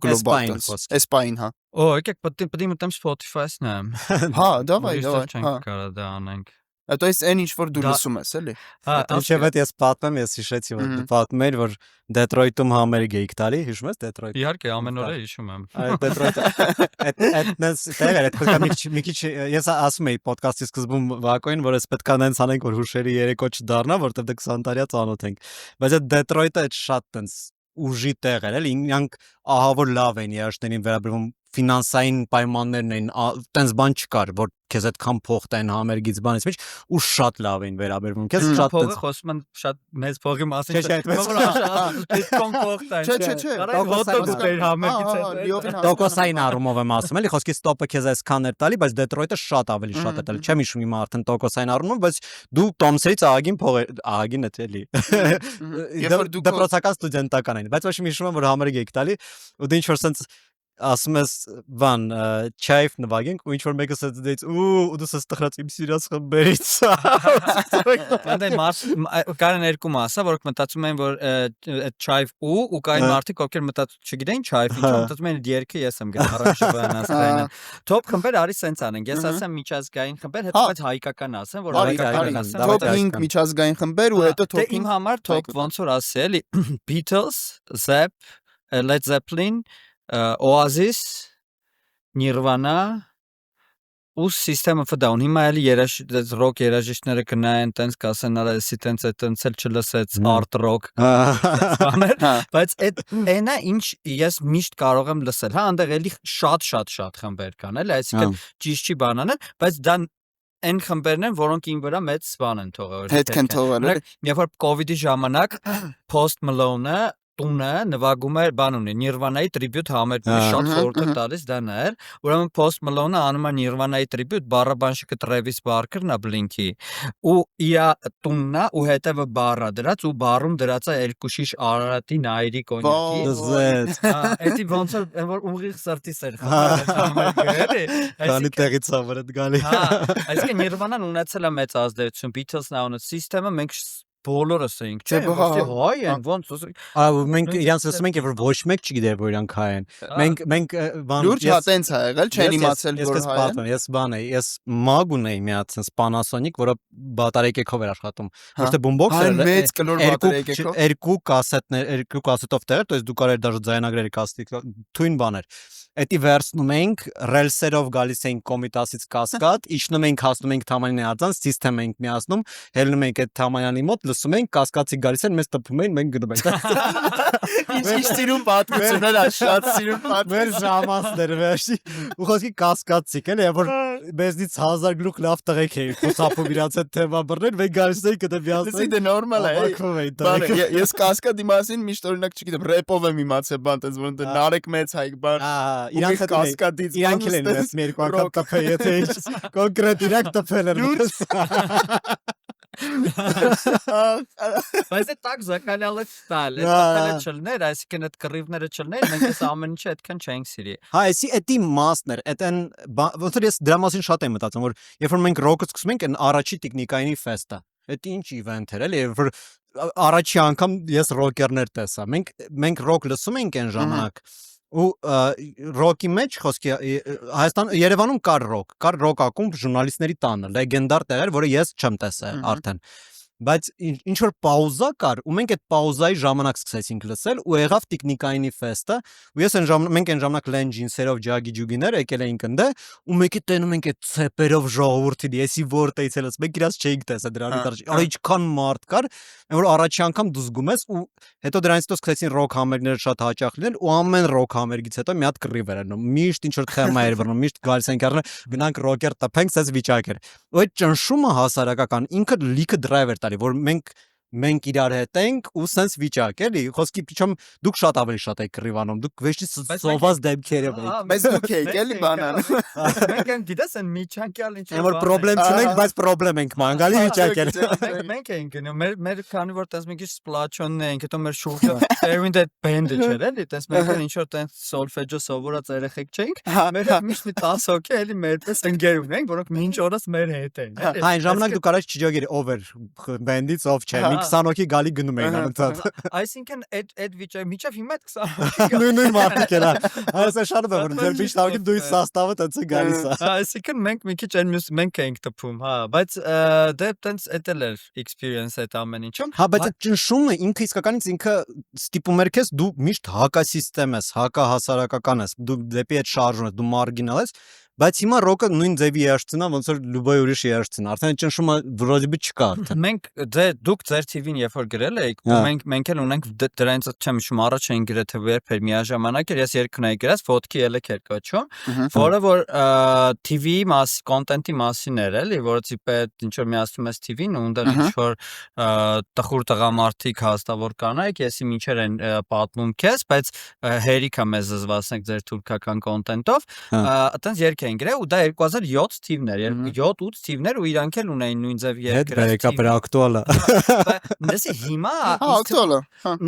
գլոբալ էսպայն, հա։ Օ, եկեք պետք է մտեմ Spotify-ից նայեմ։ Հա, давай, Չենք կարա դա անենք։ То есть այն ինչ որ դու լսում ես, էլի։ Հա, Ինչեւ ես պատմեմ, ես հիշեցի որ պատմում էր որ Դեթրոյթում համերգ էիք տալի, հիշում ես Դեթրոյթ։ Իհարկե, ամեն օր հիշում եմ։ Այդ Դեթրոյթը այդպես տեղեր, այդ պետք է մի քիչ ես ասում էի ոդկասթի սկզբում Վակոին, որ ես պետք է նենց անենք որ հուշերի երեկո չդառնա, որտեղ դե 20 տարիա ծանոթ ենք։ Բայց այդ Դեթրոյթը այդ շատ տենց ուժի տեղ էր, էլի, ինքնանք ահա որ լավ են երաշտներին վերաբերվում ֆինանսային պայմաններն են, տենց բան չկար, որ քեզ այդքան փող տային համերգից բանից մեջ ու շատ լավ են վերաբերվում։ Քեզ շատ փողը խոսում են շատ մեծ փողի մասին, տոկոսային առումով եմ ասում, էլի, խոսքի ստոպը քեզ այսքան էր տալի, բայց Դեթրոյթը շատ ավելի շատ է տալի։ Չեմ հիշում հիմա արդեն տոկոսային առումով, բայց դու Տոմսերից ահագին փող ահագին է էլի։ Դպրոցական ստուդենտական էին, բայց ոչ մի հիշում եմ որ համերգ եք տալի ու դու ինչ որ sense ասում ես բան չայֆ նվագենք ու ինչ որ մեկը ասեց դից ու դու ես տխրած իմ սիրած խմբերից Այնտեղ կան երկու մասա որոնք մտածում են որ այդ չայֆ ու կային մարդիկ ովքեր մտածում չգիտեն չայֆ ինչ մտածում են երգը ես եմ գտել առանջովան ասային top խմբեր արի սենց անենք ես ասեմ միջազգային խմբեր հետո բայց հայկական ասեմ որ հայկական ասեմ top 5 միջազգային խմբեր ու հետո top 5 իմ համար top ոնց որ ասել էլի Beatles, Zep, Led Zeppelin Oasis, Nirvana ու System of a Down հիմա էլի ռոք երաժիշտները կնայեն տենց կասեն արա էսի տենց էլ չլսեց art rock բաներ բայց այնա ինչ ես միշտ կարող եմ լսել հա այնտեղ էլի շատ խմբեր կան էլի այսինքն ճիշտ չի բանանել բայց դա այն խմբերն են որոնք ին վրա մեծ բան են թողել հետ են թողել երբ որ COVID-ի ժամանակ Post Malone-ը տունը նվագում էր բան ունի Nirvana-ի tribute համերգի շատ խորհուրդ տալիս դա նայել ուրեմն Post Malone-ը անում է Nirvana-ի tribute բառաբանշիկը Travis Barker-ն է Blink-ի ու իր տունն է ու հետևը բառա դրած ու բառում դրած է երկու շիշ Արարատի նայրի կոնյակի էդի ոնց որ ուղիղ սրտից էր համերգը Քանի տեղից ավրդ գալի այսինքն Nirvana-ն ունեցել է մեծ ազդեցություն Beatles-ն ունեցել սիստեմը մենք բոլորս էինք, չէ՞, հայ են, ոնց մենք իրանց ասում ենք, որ ոչ մեկ չգիտեր, որ իրանք հայ են։ Մենք բան լուրջ հա տենց է եղել, չեն իմացել, որ հայ են։ Ես բան էի, ես Mag ունեի մի հատ sense Panasonic, որը բատարայեկեքով էր աշխատում։ Ոչ թե boombox-ը, մեծ կլոր բատարայեկեքով։ Երկու կասետով տեղ, то есть դու կարեր դաժե ձայնագրերի կասետի, թույն բաներ։ Էդի վերցնում ենք, ռելսերով գալիս ենք Կոմիտասից Կասկադ, իջնում ենք հասնում ենք Թամանյանի արձան, սիստեմ ենք միացնում, հելնում ենք այդ Թամանյանի մոտ, լսում ենք Կասկադցի գալիս են, մեզ տպվում են, մենք գնում ենք։ Ինչ սիրուն պատմություններ, շատ սիրուն պատմություն։ Մեր ժամանցները վերջի ու խոսքի Կասկադցիկ էլի, որ մեզնից 1000 գլուխ լավ տղեկ էին, խուսափում իրաց այդ թեմա բռնել, մենք գալիս ենք դե միացնում։ Դա նորմալ է։ Ես Կասկադի մասին միշտ օրինակ չգիտեմ, ռեպով եմ իմացել բան, տես որ Նարեկ մեծ հայկ բան։ Իրանք Կասկադից իրանք էլ են մի երկու անգամ տփել, եթե ինչ կոնկրետ իրենք տփել են։ Բայց այդ տակ զակալյալը ստալ, այդ չլներ, այսինքն այդ կռիվները չլներ, մենք այս ամեն ինչը այդքան չենք սիրի։ Հա, էսի էդի մասն էր, այդեն ոնց որ ես դրա մասին շատ եմ մտածում, որ երբ որ մենք ռոքը սկսում ենք, այն առաջի տեխնիկային ֆեստը։ Այդ ինչ իվենթ էր, էլի, երբ որ առաջի անգամ ես ռոքերներ տեսա։ Մենք ռոք լսում ենք այն ժամանակ ու ռոկի մեջ խոսքի Հայաստան Երևանում կար ռոք ակումբ ժուրնալիստների տանը լեգենդար տեղ էր, որը ես չեմ տեսել արդեն բայց ինչ որ պաուզա կար ու մենք այդ պաուզայի ժամանակ սկսեցինք լսել ու եղավ տիկնիկայինի ֆեստը ու ես մենք այն ժամանակ լեն ջինսերով ջագի ջուգիներ եկել էինք ընդ ու մեկի տենում ենք այդ ցեպերով ժողովրդին եսի որտեղից էլս մենք իրաց չէինք տեսել դրանից առաջ ինչքան մարդ կար այն որ առաջի անգամ դու զգում ես ու հետո դրանից հետո սկսեցին ռոք համերգները շատ հաճախ լինել ու ամեն ռոք համերգից հետո մի հատ կռիվ էր անում միշտ ինչ որ թեմա էր բռնում միշտ գալիս ենք առնը գնանք ռոքեր տփենք սես վիճակ էր ու այդ ճնշումը հասարակական ինքը լիքը դրայվ էր տալի որ մենք իրար հետ ենք ու սենց վիճակ էլի խոսքի փիչում դուք շատ ավելի շատ եք կռիվանում դուք վեճի սոված դեմքերով եք բայց դուք եք էլի բանան մենք են գիտես են միջանկյալ ինչ որ պրոբլեմ չունենք բայց պրոբլեմ ենք մանգալի վիճակ էր մենք ենք մեր քանի որ տես մի քիչ սպլաչոնն ենք հետո մեր շուրջը Erwin that band-ը չէր էլի տես մենք ինչ որ տես solfeggio սովորած երեխեք չենք մեր միշտ մի 10 հոգի էլի մեր պես ընկերուն ենք որոնք մինչ օրս մեր հետ են այն ժամանակ դուք առաջ չջոգեր over band-ից off չէ 20 հոգի գալի գնում էին անընդհատ այսինքն այդ վիճակը միջավ հիմա 20 հոգի նույն մարդիկ էլա այսա շատ բան որ ձեր միշտ ավելի դու սաստավը տենց գալիս է այսինքն մենք մի քիչ այն մյուս մենք ենք տփում հա բայց դե տենց էտել էր experience այդ ամեն ինչում հա բայց այդ ճնշումը ինքը իսկականից ինքը ստիպում էր քեզ դու միշտ հակասիստեմ ես հակահասարակական ես դու դեպի այդ շարժում ես դու մարգինալ ես բայց հիմա ռոկը նույն ձևի երաշխնա ոնց որ լուբոյ ուրիշ երաշխնա արդեն ճնշումը վրոդի բի չկա արդեն մենք դուք ձեր TV-ն երբ որ գրել եք մենք էլ ունենք դրանից չեմ հիշում առաջ էին գրել թե երբ էր միաժամանակ էր ես երկն էի գրած ֆոտքի ելեք էր կոչում որը որ TV կոնտենտի մասին էր էլի որը տիպը ինչ որ միացնում ես TV-ն ու ունդեր ինչ որ տխուր տղամարդիկ հաստավոր կանայք եսի ինչեր են պատմում քեզ բայց հերիքա մեզ զվասենք ձեր թուրքական կոնտենտով այտենց են գրել ու դա 2007 թիվներ 7-8 թիվներ ու իրանք էլ ունեին նույն ձև երկրած հետ բերեկա ակտուալ է դեսի հիմա ակտուալ է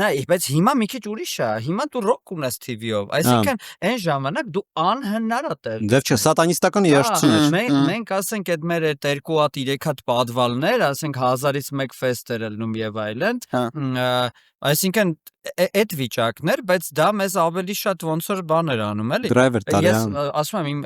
նայ բայց հիմա մի քիչ ուրիշ է հիմա դու ռոք ունես TV-ով այսինքն այն ժամանակ դու անհնարատ է դեռ չէ սատանիստական երաշխություն է մենք ասենք այդ մեր այդ 2 հատ 3 հատ պատվալներ ասենք 1000-ից 1 ֆեստեր ելնում եւ այլն այսինքն այդ վիճակներ բայց դա մեզ ավելի շատ ոնց որ բաներ անում էլի ես ասում եմ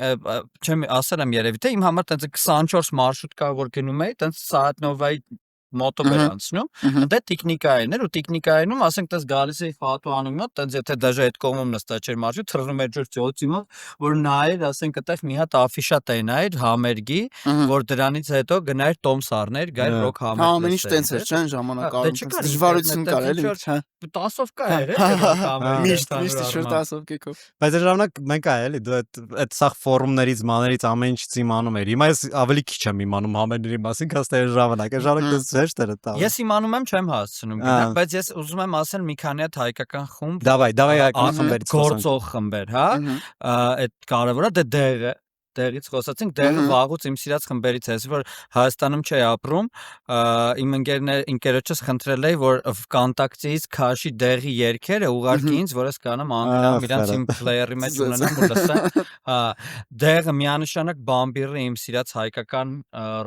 չեմ ասել եմ երևի թե իմ համար տենց 24 մարշրուտ կա որ գնում էի տենց Սաատնովայի մոտով էր անցնում դա տեխնիկային էր ու տեխնիկայինում ասենք տես գալիս էի ֆատոանում մոտ տենց եթե դաժե այդ կողմում նստած չէր մարշրուտ թռնում էր ջրծոցի մոտ որ նայեր ասենք այդտեղ մի հատ աֆիշա տենայր համերգի որ դրանից հետո գնայր տոմսարներ գայր ռոք համերգ ամեն ինչ տենց էր չեն ժամանակահատված դժվարություն կար էլի 10-ով կա էր միշտ շուտ 10-ով կեկով բայց այդ ժամանակ մենք էլի դու այդ սախ ֆորումներից մաներից ամեն ինչ իմանում էր հիմա ես ավելի քիչ եմ իմանում համերգների մասին քան այդ ժամանակ Ես իմանում եմ չեմ հասցնում գնալ, բայց ես ուզում եմ ասել մի քանի հատ հայկական խումբ Դավայ հայկական խմբերից գործող խմբեր, հա, այդ կարևորը դե դերից խոսացինք դերը վաղուց իմ սիրած խմբերից է որ Հայաստանում չի ապրում իմ ընկերոջս խնդրել էի որ կոնտակտից քաշի դեղի երգերը ուղարկի ինձ որ ես կանամ անգամ իրանց իմ պլեյերի մեջ ունենամ որ լսեմ հա դեղը միանշանակ բամբիրը իմ սիրած հայկական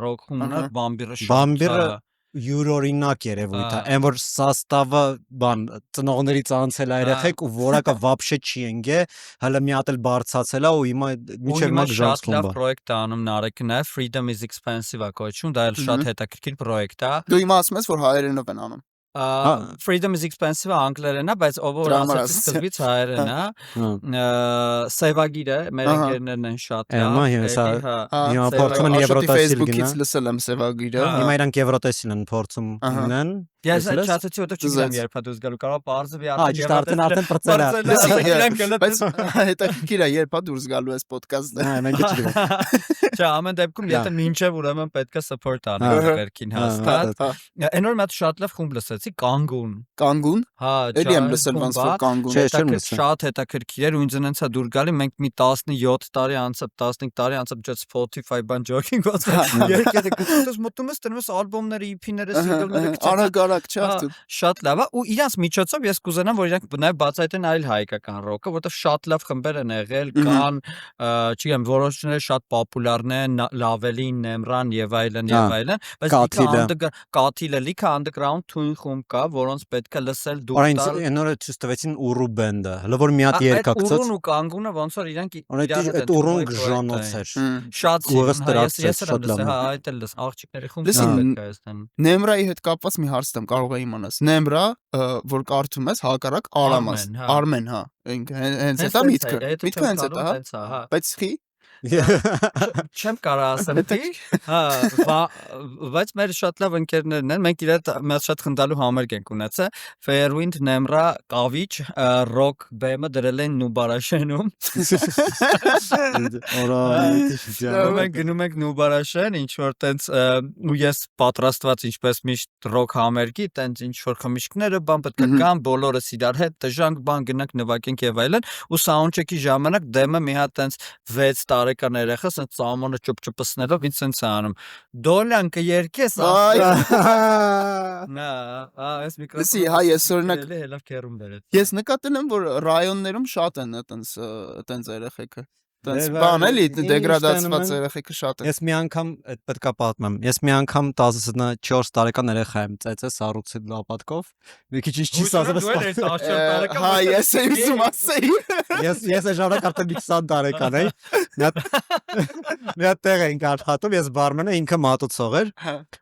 ռոք խումբն է բամբիրը յուրօրինակ երևույթ է այն որ սաստավը բան ծնողներից անցել է երեխեք ու որակը վաբշե չի ընկե հələ մի հատ էլ բարձացել է ու հիմա միջև մակ շատ լավ պրոյեկտ է անում Նարեկն է Freedom is expensive-ը կոչվում դա էլ շատ հետաքրքիր պրոյեկտ է դու հիմա ասում ես որ հայերենով են անում Freedom is expensive անգլերեն է, բայց ով որ ասացի սկզբից հայերեն է Սևագիրը մեր ընկերներն են շատ հիմա փորձում են Եվրոտեսիլ գնա լսել եմ Սևագիրը հիմա իրանք Եվրոտեսիլ են փորձում գնան Ես այդ չաթեցի որտեղ չգիտեմ երբ դուս գալու կարող բարձվի արդեն պրծել է բայց հետաքրքիր է երբ դուրս գալու էս ոդկասթը մենք չգիտեմ Չէ ամեն դեպքում եթե մինչև ուրեմն պետք է support անել վերքին հաստատ այն որ մատ շատ լավ խումբ լսեցի Կանգուն հա էլի եմ լսել ոնց որ Կանգուն շատ հետաքրքիր էր ու ինձ այնց է դուր գալի մենք մի 17 տարի անցավ 15 տարի անցավ ջոց Spotify բան jogging ոնց երկեթե գտես մտնում ես տնես ալբոմները EP-ները single-ները Ժամանակ չի արդյոք։ Շատ լավ է ու իրանց միջոցով ես կուզենամ որ իրանք նաև բացահայտեն այլ հայկական ռոկը, որովհետև շատ լավ խմբեր են եղել, կան, չգիտեմ, որոշները շատ պոպուլյարն են, Լավելին, Նեմրան եւ այլն, բայց Կաթիլը լիքը underground թույն խումբ կա, որոնց պետք է լսել դուք տալ։ Օրինակ նորը ցույց տվեցին Ուրու բենդը, հələ որ մի հատ երկակցած։ Ուրուն ու Կանգունը ոնց որ իրանք այդ Ուրուն ժանոց էր։ Շատ ես շատ լավ։ հա, այդ էլ լս աղջիկների խումբը պետք է այստեղ։ Նեմրայի հետ կապված մի հարց տամ, կարող եմ իմանալ։ Նեմրա, որ կարդում ես հակառակ Արամաս, Արմեն, հա, հենց էտա միտքը։ Միտքը հենց էտա, հա։ Բայց խի Չեմ կարող ասեմ դի, հա, բայց մեր շատ լավ ընկերներն են, մենք իրար մեծ շատ խնդալու համերգ ենք ունեցել, Fairwind, Nemra, Կավիչ, Rock բեմը դրել են Նուբարաշենում։ Մենք գնում ենք Նուբարաշեն, ինչ որ տենց ու ես պատրաստված ինչպես միշտ Rock համերգի, տենց ինչ որ խմիչքները, բան պետք է կան, բոլորս իրար հետ դժանք բան գնանք նվագենք եւ այլն, ու soundcheck-ի ժամանակ դեմը մի հատ տենց 6 տարեկան երեխա սենց ծամոնը ճուպճուպսնելով ինձ սենց անում դոլան կերկես այս միկրոֆոնը ես նկատել եմ որ ռայոններում շատ են այտենց երեխեքը տենց բան էլի դեգրադացված երեխեքը շատ են ես մի անգամ այդ պետքա պատմեմ ես մի անգամ 14 տարեկան երեխա եմ ծեծե սառուցի լապատկով մի քիչ չի սազը հա ես եմ ուզում ասեի ես ժամանակ արդեն 20 տարեկան էի մի հատ տեղ էինք աշխատում ես բարմենը ինքը մատուցող էր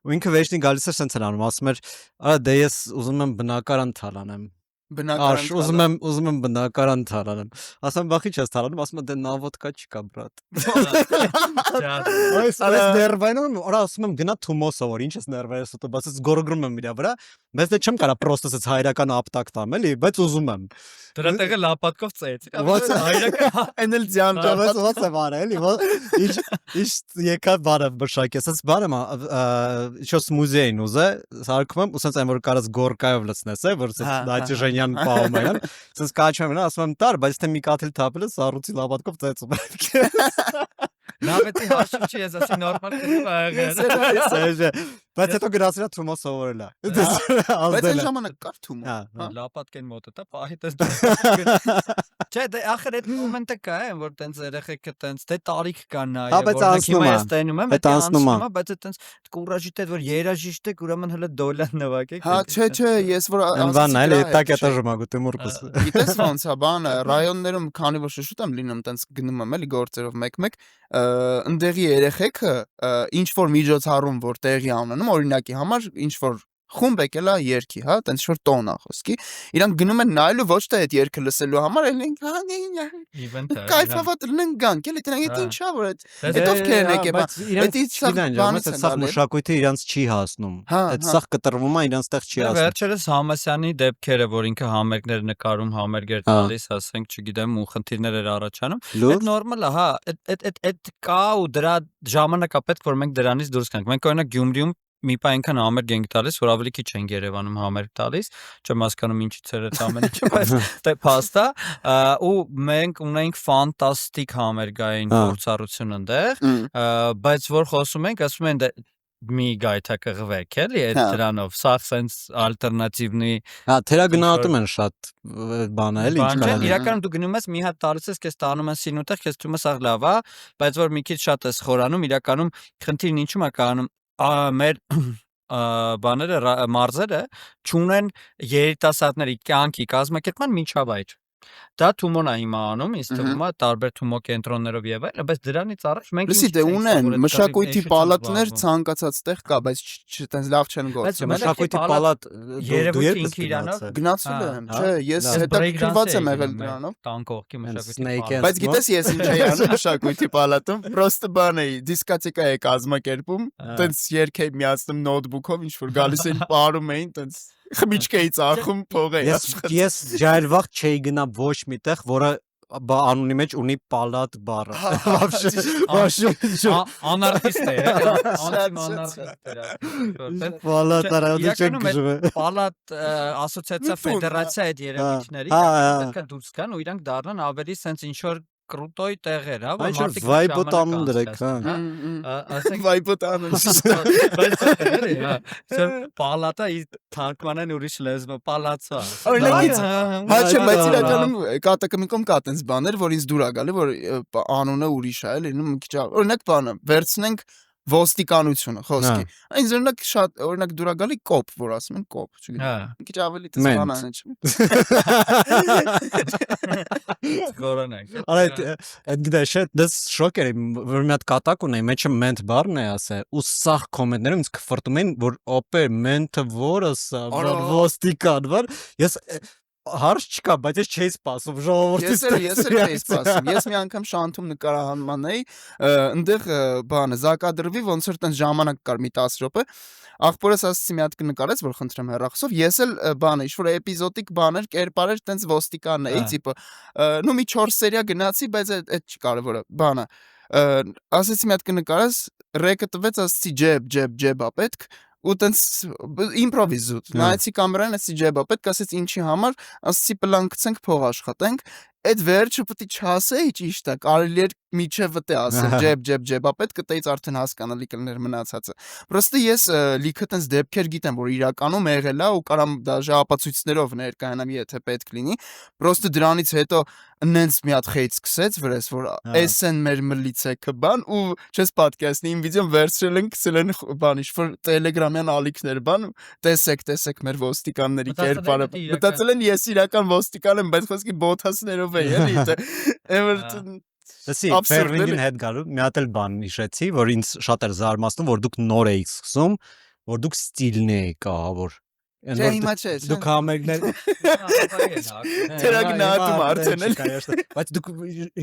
ու ինքը վերջին գալիս էր սենց անում ասում էր արա դե ես ուզում եմ բնակարան թալանեմ ուզում եմ բնակարան թալանեմ ասում բախի չես թալանում ասում եմ դե նավոդկա չկա բրատ այս ներվայնում օրա ասում եմ գնա թումոսով որ ինչ ես ներվայես ուտը բացած գորգրում եմ իրա վրա բայց դե չեմ կարա պրոստը այս հայրական ապտակ տամ էլի բայց ուզում եմ դրա տեղը լապատկով ծեծի ո՞ց հայրական էնել ձյամջավես ո՞ց է բարը էլի ինչ եկա բարը բշակ ես այս բարը ինչ-որ մուզեյն ուզե սարքում եմ ու սենց այն որ կարած գորկայով լցնես է որ դաջժենյան պաումյան սենց կաչում եմ ասում եմ տար բայց թե մի կաթիլ թափել ես սառուցի լապատկով ծեծում Նավետի հաշիվ չի ես ասի նորմալ կրիվ աղեղը բայց հետո գրասիրա թումո սովորել է բայց այն ժամանակ կար թումո լապատկեն մոտը տա պահի տես չէ դե ախր այդ մոմենտը կա է որ տենց երեխեքը տենց դե տարիք կան նաև որ հիմա ես տենում եմ դա անցնում է բայց տենց կուրաժիտ է որ երաժիշտ եք ուրեմն հələ դոլան նվագեք հա չէ ես որ ասացի այլ так это же могу ты муркус գիտես ոնց է բանը ռայոններում քանի որ շուտ եմ լինում տենց գնում եմ էլի գործերով մեկ-մեկ ընդեղի երեխեքը ինչ որ միջոցառում որ տեղի ունենում օրինակի համար ինչ որ խումբ եկել է երգի, հա, տենց շոր տոն է խոսքի։ Իրանք գնում են նայելու ոչ թե այդ երգը լսելու համար, այլ իվենթ է։ Կայֆավատ լինեն գանք, էլի դրանք ինչ է որ այդ ովքեր են եկել, այդ սա մշակույթը իրանց չի հասնում։ Այդ սա կտրվում է իրանց տեղ չի հասնում։ Վերջերս Համասյանի դեպքերը, որ ինքը համերգներ նկարում, համերգեր տալիս, ասենք, չգիտեմ, ու խնդիրներ էր առաջանում։ Այդ նորմալ է, հա, այդ կա ու դրա ժամանակա պետք որ մենք դրանից դուրս գանք։ Մենք օրինակ Գյումրիում մի պահ այնքան համերգ ենք տալիս, որ ավելի քիչ են Երևանում համերգ տալիս, չեմ հասկանում ինչից էր այդ ամեն ինչը, բայց դե փաստա, ու մենք ունենք ֆանտաստիկ համերգային փորձառություն այնտեղ, բայց որ խոսում ենք, ասում են մի գայթակղվեք էլի այդ դրանով, սա սենց ալտերնատիվնի հա թերագնահատում են շատ բանը էլի ինչ կա իրականում դու գնում ես մի հատ տարից ես քեզ տանում են սինուտեղ, քեզ թվում է սա լավ է, բայց որ մի քիչ շատ ես խորանում, իրականում խնդիրն ինչու՞մ է կանում մեր բաները մարզերը չունեն երիտասարդների կյանքի կազմակերպման միջավայր դա թումոն է հիմա անում ինձ թվում է տարբեր թումո կենտրոններով եւ այլն բայց դրանից առաջ մենք լսի դե ունեն մշակույթի պալատներ ցանկացած տեղ կա բայց տենց լավ չեն գործում մշակույթի պալատ երևույթի ինքը իրանով գնացել եմ չէ ես հետաքրքրված եմ եղել դրանով տանկողքի մշակույթի բայց գիտես ես ինչ էի անում մշակույթի պալատում պրոստը բան էի դիսկոտեկա է կազմակերպում տենց երգ էի միացնում նոթբուքով ինչ որ գալիս էին պարում էին տենց խմիչք էի ծախում փող էի ես ջայլվաղ չէի գնա ոչ միտեղ որը անունի մեջ ունի պալատ բառը անարխիստ է պալատ ասոցիացիա ֆեդերացիա այդ երևույթների պետք է դուրս գան ու իրանք դառնան ավելի սենց ինչ որ կրուտոյ տեղեր, հա, Այն չէ վայբը տանում դրեք, հա։ Ասենք վայբը տանում։ Սա պալատա ի թարգմանեն ուրիշ լեզվը, պալացա։ Օրինակ, հա չէ, բայց իրականում կատակը մի կողմ կա տենց բաներ, որ ինձ դուր ա գալի, որ անունը ուրիշ է, լինում մի քիչ, օրինակ բանը, վերցնենք ոստիկանությունը խոսքի։ Այն օրինակ շատ օրինակ դուր ա գալի կոպ, որ ասում են կոպ, չգիտեմ։ Մի քիչ ավելի տես բանան է, չէ՞։ Գորանանք։ Այդ գիտես, դες շոկեր եմ, որ մի հատ կատակ ունեի, մեջը մենթ բառն է ասել, ու սախ կոմենտներում ինձ կֆրտում են, որ օպե մենթը որը սա, ոստիկան, որ ես հարց չկա, բայց ես չէի սպասում ժողովրդից։ Ես էլ չէի սպասում։ Ես մի անգամ շանթում նկարահանման էի, այնտեղ բանը զակադրվի ոնց որ տենց ժամանակ կար մի 10 րոպե։ Աղբորս ասացի մի հատ կնկարեց, որ խնդրեմ հեռախոսով։ Ես էլ բանը ինչ որ էպիզոդիկ բաներ, կերպարեր տենց ոստիկանն էի, տիպը նու մի 4 սերիա գնացի, բայց այդ չի կարևորը, բանը։ Ասացի մի հատ կնկարես, ռեկը տվեց, ասացի ջեբ ա պետք։ Ու տենց իմպրովիզուտ նայեցի կամերան, ասեցի ջեբա պետք, ասեց ինչի համար, ասեցի պլան գցենք, փող աշխատենք։ Այդ վերջը պետք է չասեի ճիշտ է, կարելի էր միջև վտե ասել ջեբա պետք, այդից արդեն հասկանալի կլներ մնացածը։ Պրոստը ես լիքը տենց դեպքեր գիտեմ, որ իրականում եղել է ու կարամ դաժե ապացույցներով ներկայանամ, եթե պետք լինի։ Պրոստը դրանից հետո նենց մի հատ խեյց սկսեց վրես, որ էսեն մեր մլիցեքը բան ու չես պատկերացնի, իմ վիդեոն վերցրել են, գցել են բան, ինչ որ տելեգրամյան ալիքներ բան, տեսեք մեր ոստիկանների կերպարը։ Մտածել են ես իրական ոստիկան եմ, բայց խոսքի բոթասներով է, էլի, Everton Լսի, Ֆերվինգին հետ գալու մի հատ էլ բան հիշեցի, որ ինձ շատ էր զարմացնում, որ դուք նոր էիք սկսում, որ դուք ստիլն էիք ահավոր։ Չէ, հիմա չէ։ Դուք համերգներ Թերագնահատում արդեն էլ։ Բայց դուք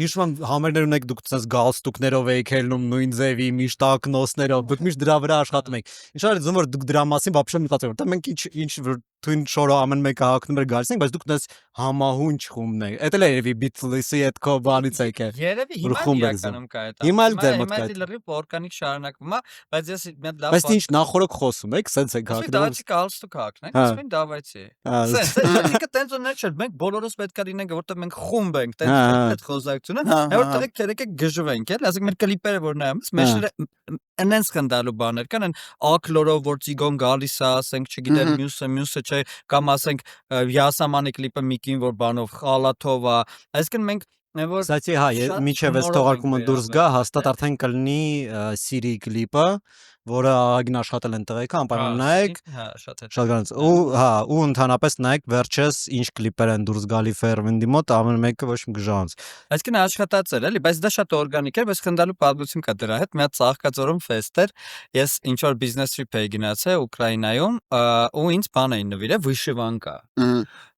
հիշում եմ համերգներ ունեք, դուք ցած գալստուկներով էիք ելնում նույն ձևի, միշտ ակնոցներով, դուք միշտ դրա վրա աշխատում եք։ Ինչ որ ձում որ դուք դրա մասին բաբշե մտածել, որտեղ մենք ինչ թույն շորո ամեն մեկը հակնում էր գալիս ենք, բայց դուք դες համահունչ խումն եք։ Էդ էլ է երևի Beatles-ի այդ կոբանից եք։ Երևի հիմա իրականում կա այդ։ Հիմա էլ դեմ կա։ Հիմա լրիվ օրգանիկ շարունակվում է, բայց ես մի հատ լավ։ Բայց ինչ նախորդ խոսում եք, սենց եք հակնում։ Դավայցի կալստուկ հակնենք, ասում են դավայցի։ Սենց ինքը տենց ուներ չէ, մենք բոլորս պետք է լինենք, որտեղ մենք խումբ ենք, տենց այդ խոսակցությունը, որտեղ երեք գժվենք, էլ, ասենք մեր կլիպերը որ նայում ես, մեջները այնց խնդալու բաներ կան, այն ակլորով որ ցիգոն գալիս է, ասենք, չգիտեմ, մյուսը չէ, կամ ասենք յասամանի կլիպը միկին որ բանով խալաթով է, այսինքն մենք Կստати, հա, միջև այս թողարկումը դուրս գա, հաստատ արդեն կլինի Siri կլիպը, որը ագին աշխատել են տղեկը, անպայման նայեք, շատ գանց, ու հա, ու ընդհանրապես նայեք վերջես ինչ կլիպեր են դուրս գալի Ֆերվինդի մոտ, ամեն մեկը ոչ մի գժանց։ Այսինքն աշխատած էր, էլի, բայց դա շատ օրգանիկ էր, բայց խնդալու պատմություն կա դրա հետ, մի հատ Ծաղկաձորում ֆեստ էր, ես ինչ որ բիզնես տրիփ էի գնացել Ուկրաինայում, ու ինձ բան էին նվիրել վիշիվանկա։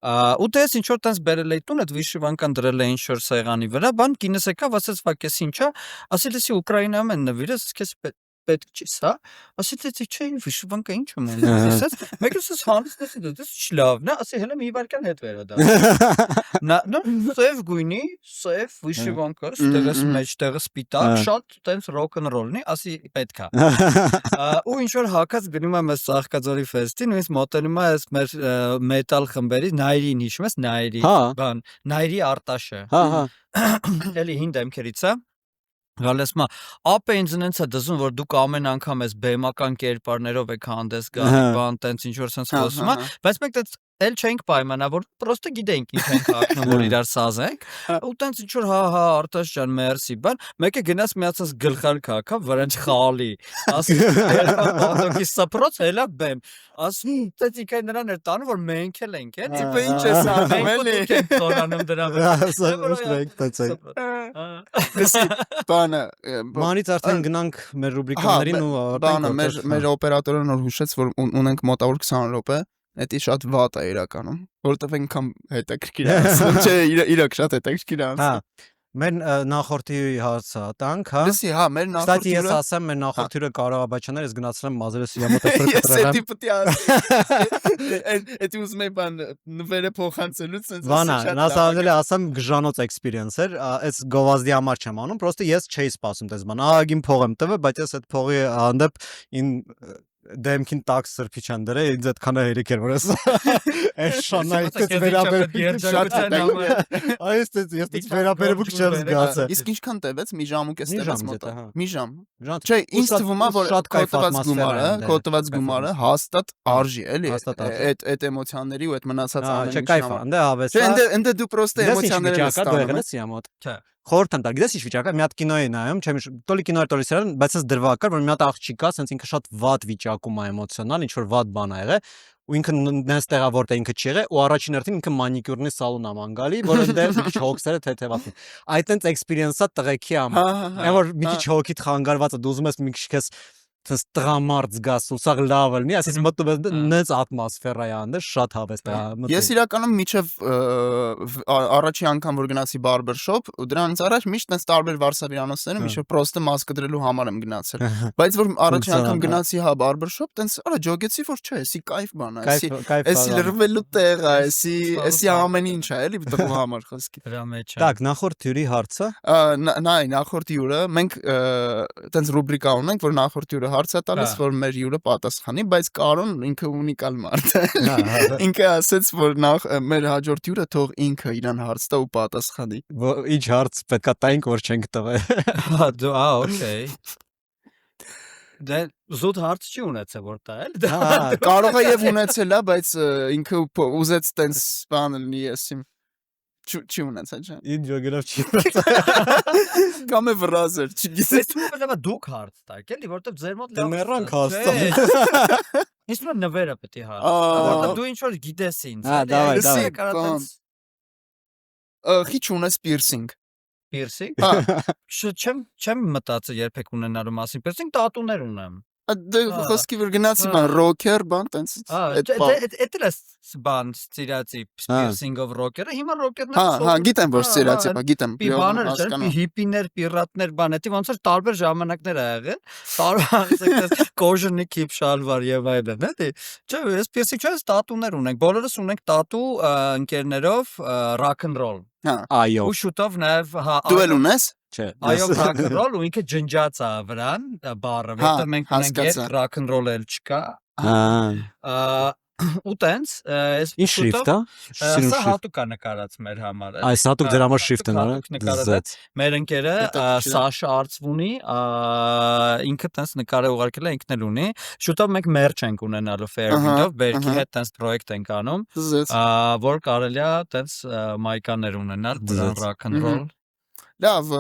Ու դες ինչ որ տես բերել էի տուն, այդ վիշիվանկան դրել էի ինչ որ սեղանի վրա, բան կինս եկավ, ասեց, «Վա, ինչա», ասել էի Ուկրաինայում են նվիրել, քեզ պետք չի սա, ասել էի, չէ, վիշիվանկա ինչ եմ ունում, ասես, մեկը ասես հանձնես դա, դա չի լավն է, ասել հələ մի վարքան հետ վերադառնա։ Նա սև գույնի, սև վիշիվանկա, ստեղս մեջտեղը սպիտակ, շատ տենց ռոք-ն-ռոլնի, ասի պետք է։ Ու ինչ որ հակած գնում եմ այս Ծաղկաձորի ֆեստին, ու ինձ մոտենում է այս մեր մետալ խմբերի Նայրին, հիշում ես Նայրի, բան, Նայրի Արտաշը։ Էլի հին դեմքերից է։ Գալեսմա, ապա ինձ նենց է դզում, որ դուք ամեն անգամ ես բեմական կերպարներով եք հանդես գալի, բան, տենց ինչ որ սենց խոսում է, բայց մենք տենց էլ չենք պայմանավոր, պրոստը գիտենք ինչ ենք հակնում, որ իրար սազենք, ու տենց ինչ որ հա, Արտաշ ջան, մերսի, բան, մեկը գնաց միացած գլխալ կակա, վրանջ խալի, ասում, պատոքի սպրոց, հելա բեմ, ասում, տենց իքայ նրան էր տանում, որ մենք էլ ենք, տիպը ինչ ես անում, մենք ենք տորանում դրա Բանը Մանից արդեն գնանք մեր ռուբրիկաներին ու բանը մեր օպերատորը նոր հուշեց, որ ունենք մոտավոր 20 րոպե, դա շատ վատ է իրականում, որովհետև այնքան հետաքրքիր է, չէ, իրոք շատ հետաքրքիր է։ Հա, մեր նախորդի հարցը տանք, հա։ Լսի, հա, մեր նախորդը։ Կստати ես ասեմ, մեր նախորդը Կարողաբաչյաններ, ես գնացել եմ Մազերեսի մոտ Էդի ուզում եմ բան նվերը փոխանցելուց sense Վանա, նա ասել է ասեմ գժանոց experience էր, այս գովազդի համար չեմ անում, պրոստը ես չէի սպասում դες բան։ Ահագին փող եմ տվել, բայց ես այդ փողի հանդեպ դեմքին տաքս սրբիչ են դրել, ինձ այդքան է հերիք էր, որ ես այս շանայից վերաբերվում ես վերաբերվում չեմ զգացել։ Իսկ ինչքան տևեց մի ժամ ու կես տևեց մոտ։ Մի ժամ։ Ժամ Չէ, ինձ թվում է որ շատ կայֆ կոտրված գումարը հաստատ արժի էլի այդ էմոցիաների ու այդ մնացած ամեն Չէ, կայֆ է, ընդ հավես։ Չէ, ընդ դու պրոստե էմոցիաները ես դու եղել ես իա մոտ։ Չէ։ Խորհուրդ եմ տալ, գիտես ինչ վիճակը, մի հատ կինո էի նայում, չեմ տոլի կինո էր տալիս իրան, բայց ես դրվագ կար, որ մի հատ աղջիկ կա, ասենց ինքը շատ վատ վիճակում է էմոցիոնալ, ինչ որ վատ բան ա եղել, ու ինքը նենց տեղա որտեղ ինքը չի եղել, ու առաջին հերթին ինքը մանիկյուրնի սալոն ա մանգալի, որ այնտեղ մի քիչ հոգսերը թեթևացին։ Այդ տենց էքսպերիենսա տղեկի համար։ Այն որ մի քիչ հոգիդ խանգարված է, դու ուզում ես մի քիչ քեզ Տես տրամարդ զգաս, ուսաղ լավ լինի, ասես մտնում ես նենց ատմոսֆերա է անդեր, շատ հավես է մտնում։ Ես իրականում միջև առաջի անգամ որ գնացի բարբեր շոփ, ու դրանից առաջ միշտ տես տարբեր վարսավիրանոցներում միջև պրոստը մասկը դրելու համար եմ գնացել։ Բայց որ առաջի անգամ գնացի հա բարբեր շոփ, տես արա ջոգեցի որ չէ, էսի կայֆ բան է, էսի լրվելու տեղ է, էսի ամեն ինչ է, էլի տղու համար խոսքի։ Դրա մեջ է։ Так, նախորդ հյուրի հարցը։ Նայ, նախորդ հյուրը մենք տես ռուբրիկա ունենք, որ նախորդ հյուրը հարց է տալիս, որ մեր հյուրը պատասխանի, բայց Կարոն ինքը ունիկալ մարդ է։ Ինքը ասաց, որ մեր հաջորդ հյուրը թող ինքը իրան հարց տա ու պատասխանի։ Ինչ հարց պետքա տայինք, որ չենք տվել։ Okay։ Դե զուտ հարց չի ունեցել որ տա էլ։ Կարող է եւ ունեցել է, բայց ինքը ուզեց տենց բան լինի եսիմ։ Չի ունեցել, չէ։ Ինչ ջոգելով չի ունեցել։ Կամ է վրազեր, չգիտես։ Ես ուրեմն դուք հարց տաք, էլի, որտեվ ձեր մոտ լավ։ Դեռ հարց։ Ես ուրեմն նվերը պետք է հարց։ Որտեվ դու ինչ որ գիտես ինձ։ Դավայ։ Քիչ ունես պիրսինգ։ Պիրսինգ։ Չեմ մտածել երբեք ունենալու մասին։ Պիրսինգ տատուներ ունեմ։ Դե խոսքի որ գնացի ման ռոքեր բան տենց Էդ էլ է բան ծիրացի piercing-ով ռոքերը հիմա ռոքերն հա գիտեմ որ ծիրացի բա գիտեմ բաներ հիպիներ պիրատներ բան էդի ոնց որ տարբեր ժամանակներ ա եղել տարբեր կոժնի քիփ շալվար եւ այլն էլի չէ ես piercing չես տատուներ ունենք բոլորս ունենք տատու ընկերներով rock and roll այո ու շուտով նաեւ դու էլ ունես Չէ։ Այո, rock and roll ու ինքը ջնջած է վրան, բառը, որտեղ մենք ունենք rock and roll էլ չկա։ Ու տենց, այս Ինչ շրիֆտ է։ Սա հատուկ է նկարած մեր համար։ Այս հատուկ դրա համար շրիֆտ են նկարած։ Մեր ընկերը Սաշա Արծվունի, ինքը տենց նկարը ուղարկել է, ինքն էլ ունի։ Շուտով մենք merch ենք ունենալու Fairwind-ով, Berky հետ տենց պրոյեկտ ենք անում, որ կարելի է տենց մայկաներ ունենալ, rock and roll։ Լավ,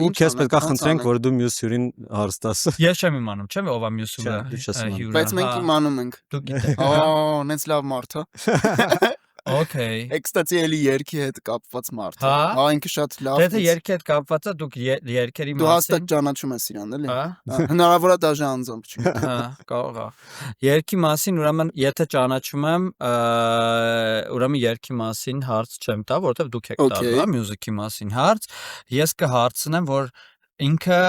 ու քեզ պետք է խնդրենք, որ դու մյուս հյուրին հարց տաս։ Ես չեմ իմանում, չէ՞, ով է մյուս հյուրը։ Բայց մենք իմանում ենք։ Դու գիտես։ Նենց լավ մարդ է։ Okay։ Կստացի էլի երկի հետ կապված մարդ է։ Հա, ինքը շատ լավ։ Դե երկի հետ կապված է, դուք երկերի մասին։ Դու հաստատ ճանաչում ես իրան, էլի։ Հնարավոր է դաժե անձամբ չգիտեմ։ Հա, կարող է։ Երկի մասին ուրեմն եթե ճանաչում եմ, ուրեմն երկի մասին հարց չեմ տա, որովհետև դուք եք տալու, հա, մյուզիկի մասին հարց։ Ես կհարցնեմ, որ ինքը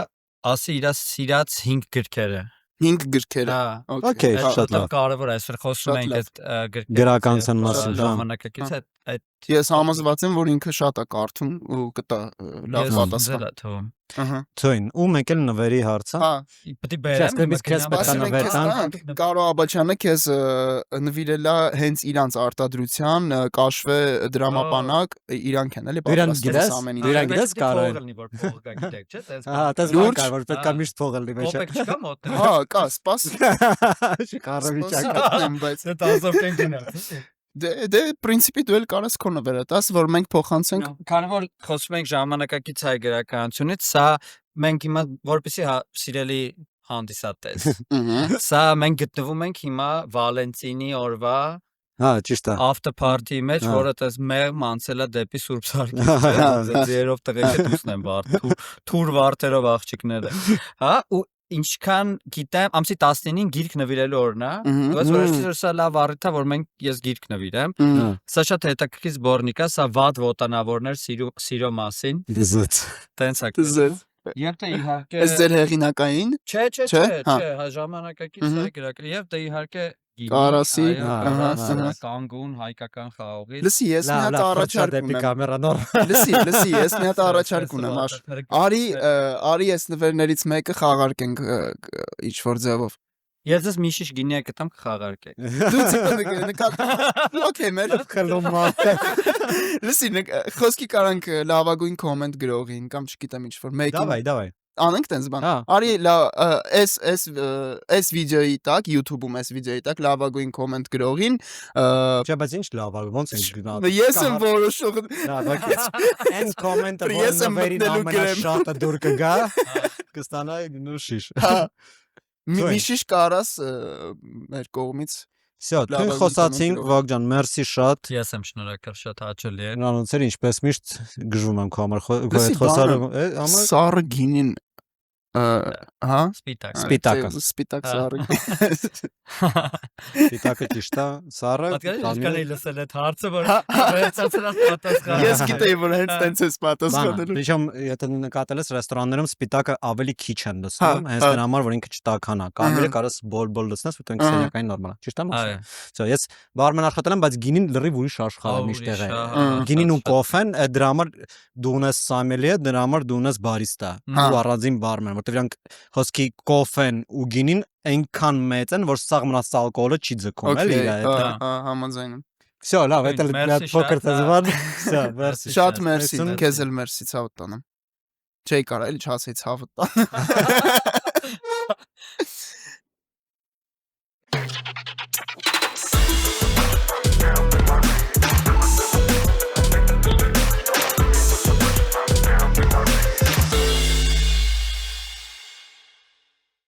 ասի իր սիրած 5 գրքերը։ 5 գրքերը։ Okay, շատ լավ։ Կարևոր է, այսօր խոսում ենք այդ գրքերի գրականության մասին, ժամանակակից այդ Ես համոզված եմ, որ ինքը շատ է կարդում ու կտա լավ պատասխան։ Թույն, ու մեկ էլ նվերի հարցը։ Հա, պետք է բերեմ, քեզ պետք է նվեր տան։ Կարո Աբաչյանը քեզ նվիրել է հենց իրանց արտադրության կաշվե դրամապանակ, իրանք են էլի պատրաստել ամեն ինչ։ Իրան գիտես Կարո։ Հա, դες որ պետք է միշտ փող լինի մեջ։ Ոպեկ չկա մոտ։ Հա, կա, սպաս։ Կարո վիճակը, բայց դա ազով կեն գնալ։ Դե պրինցիպի դու էլ կարես քո նվերը տաս, որ մենք փոխանցենք։ Քանի որ խոսում ենք ժամանակակից հայ գրականությունից, սա մենք հիմա որպեսի սիրելի հանդիսատես։ Սա մենք գտնվում ենք հիմա Վալենտինի օրվա Հա, ճիշտ է։ After party մեջ, որը տես մեղմ անցել է դեպի Սուրբ Սարգիս։ Ձերով տղեկը դուսն են վարդ, թուր վարդերով աղջիկները։ Հա, ու ինչքան գիտեմ, ամսի 19-ին գիրք նվիրելու օրն է, բայց որ սա լավ առիթ է, որ ես գիրք նվիրեմ։ Սա շատ հետաքրքիր զբորնիկ է, սա վատ ոտանավորներ սիրո մասին։ Զուտ։ Տենց է։ Եվ դե իհարկե Ես ձեր հեղինակային։ Չէ, ժամանակակից հայ գրական։ Եվ դե իհարկե Կարասի, կանգուն հայկական խաղողի։ Լսի, ես մի հատ առաջարկ ունեմ։ Լսի, ես մի հատ առաջարկ ունեմ, արի այս նվերներից մեկը խաղարկենք ինչ որ ձևով։ Ես ես մի շիշ գինի գտամ կխաղարկեք։ Դու ցիպը նկատ։ Okay, մեր Խելոմ մարդ։ լսի, խոսքի կարանք լավագույն կոմենտ գրողին կամ չգիտեմ ինչ որ մեկին։ Դավայ։ Անենք տենց բան։ Հա։ Արի այս վիդեոյի տակ, YouTube-ում այս վիդեոյի տակ լավագույն կոմենտ գրողին, Չէ, բայց ինչ լավ է, ոնց ենք գնալ։ ես եմ որոշող։ Դա բայց այն կոմենտը Ես եմ որին մտնելու գրեմ։ ամենաշատը դուր կգա, կստանայի նուշիշ։ Հա։ Մի շիշ կարաս մեր կողմից։ Всё, դու Լավագույն խոսացինք, կոմենտ Վագջան, մերսի շատ։ Ես եմ շնորհակալ, շատ հաճելի էր։ Նրանցեր ինչպես միշտ գժվում եմ քո համար, քո Լսի, հետ խոսալու համար Սառը գինին, հա։ Սպիտակ։ Սպիտակ սառը։ Պիտակը ճիշտ է, սառը։ Պատկերացրու ես լսել այդ հարցը, որ վերցածրած պատասխանը։ Ես գիտեի, որ հենց տենց էս պատասխանելու։ Причем եթե նկատել ես ռեստորաններում սպիտակը ավելի քիչ են լցնում, հենց դրա համար որ ինքը չտաքանա։ Կարմիրը կարաս բոլ լցնես, ու դու սենյակային նորմալ է։ Ճիշտ է՞ մասը։ Всё, ես բարմեն աշխատել եմ, բայց գինին լրիվ ուրիշ աշխարհ է միշտ եղել։ Գինին ու կոֆեն, դրա համար դու ունես սամելիե, դրա համար դու ունես բարիստա։ Ու առանձին բարմեն, որտեղ իրանք խոսքի կոֆեն ու գինին այնքան մեծ են, որ սաղ մնաց ալկոհոլը չի ձգում, էլի իրա հետ։ Համաձայնում եմ։ Всё, լավ, это փոքր ծազվան։ Всё, մերսի։ Շատ մերսի, քեզ էլ մերսի ցավտ տանեմ։ Չէի կարա էլի չասեի ցավտ տան։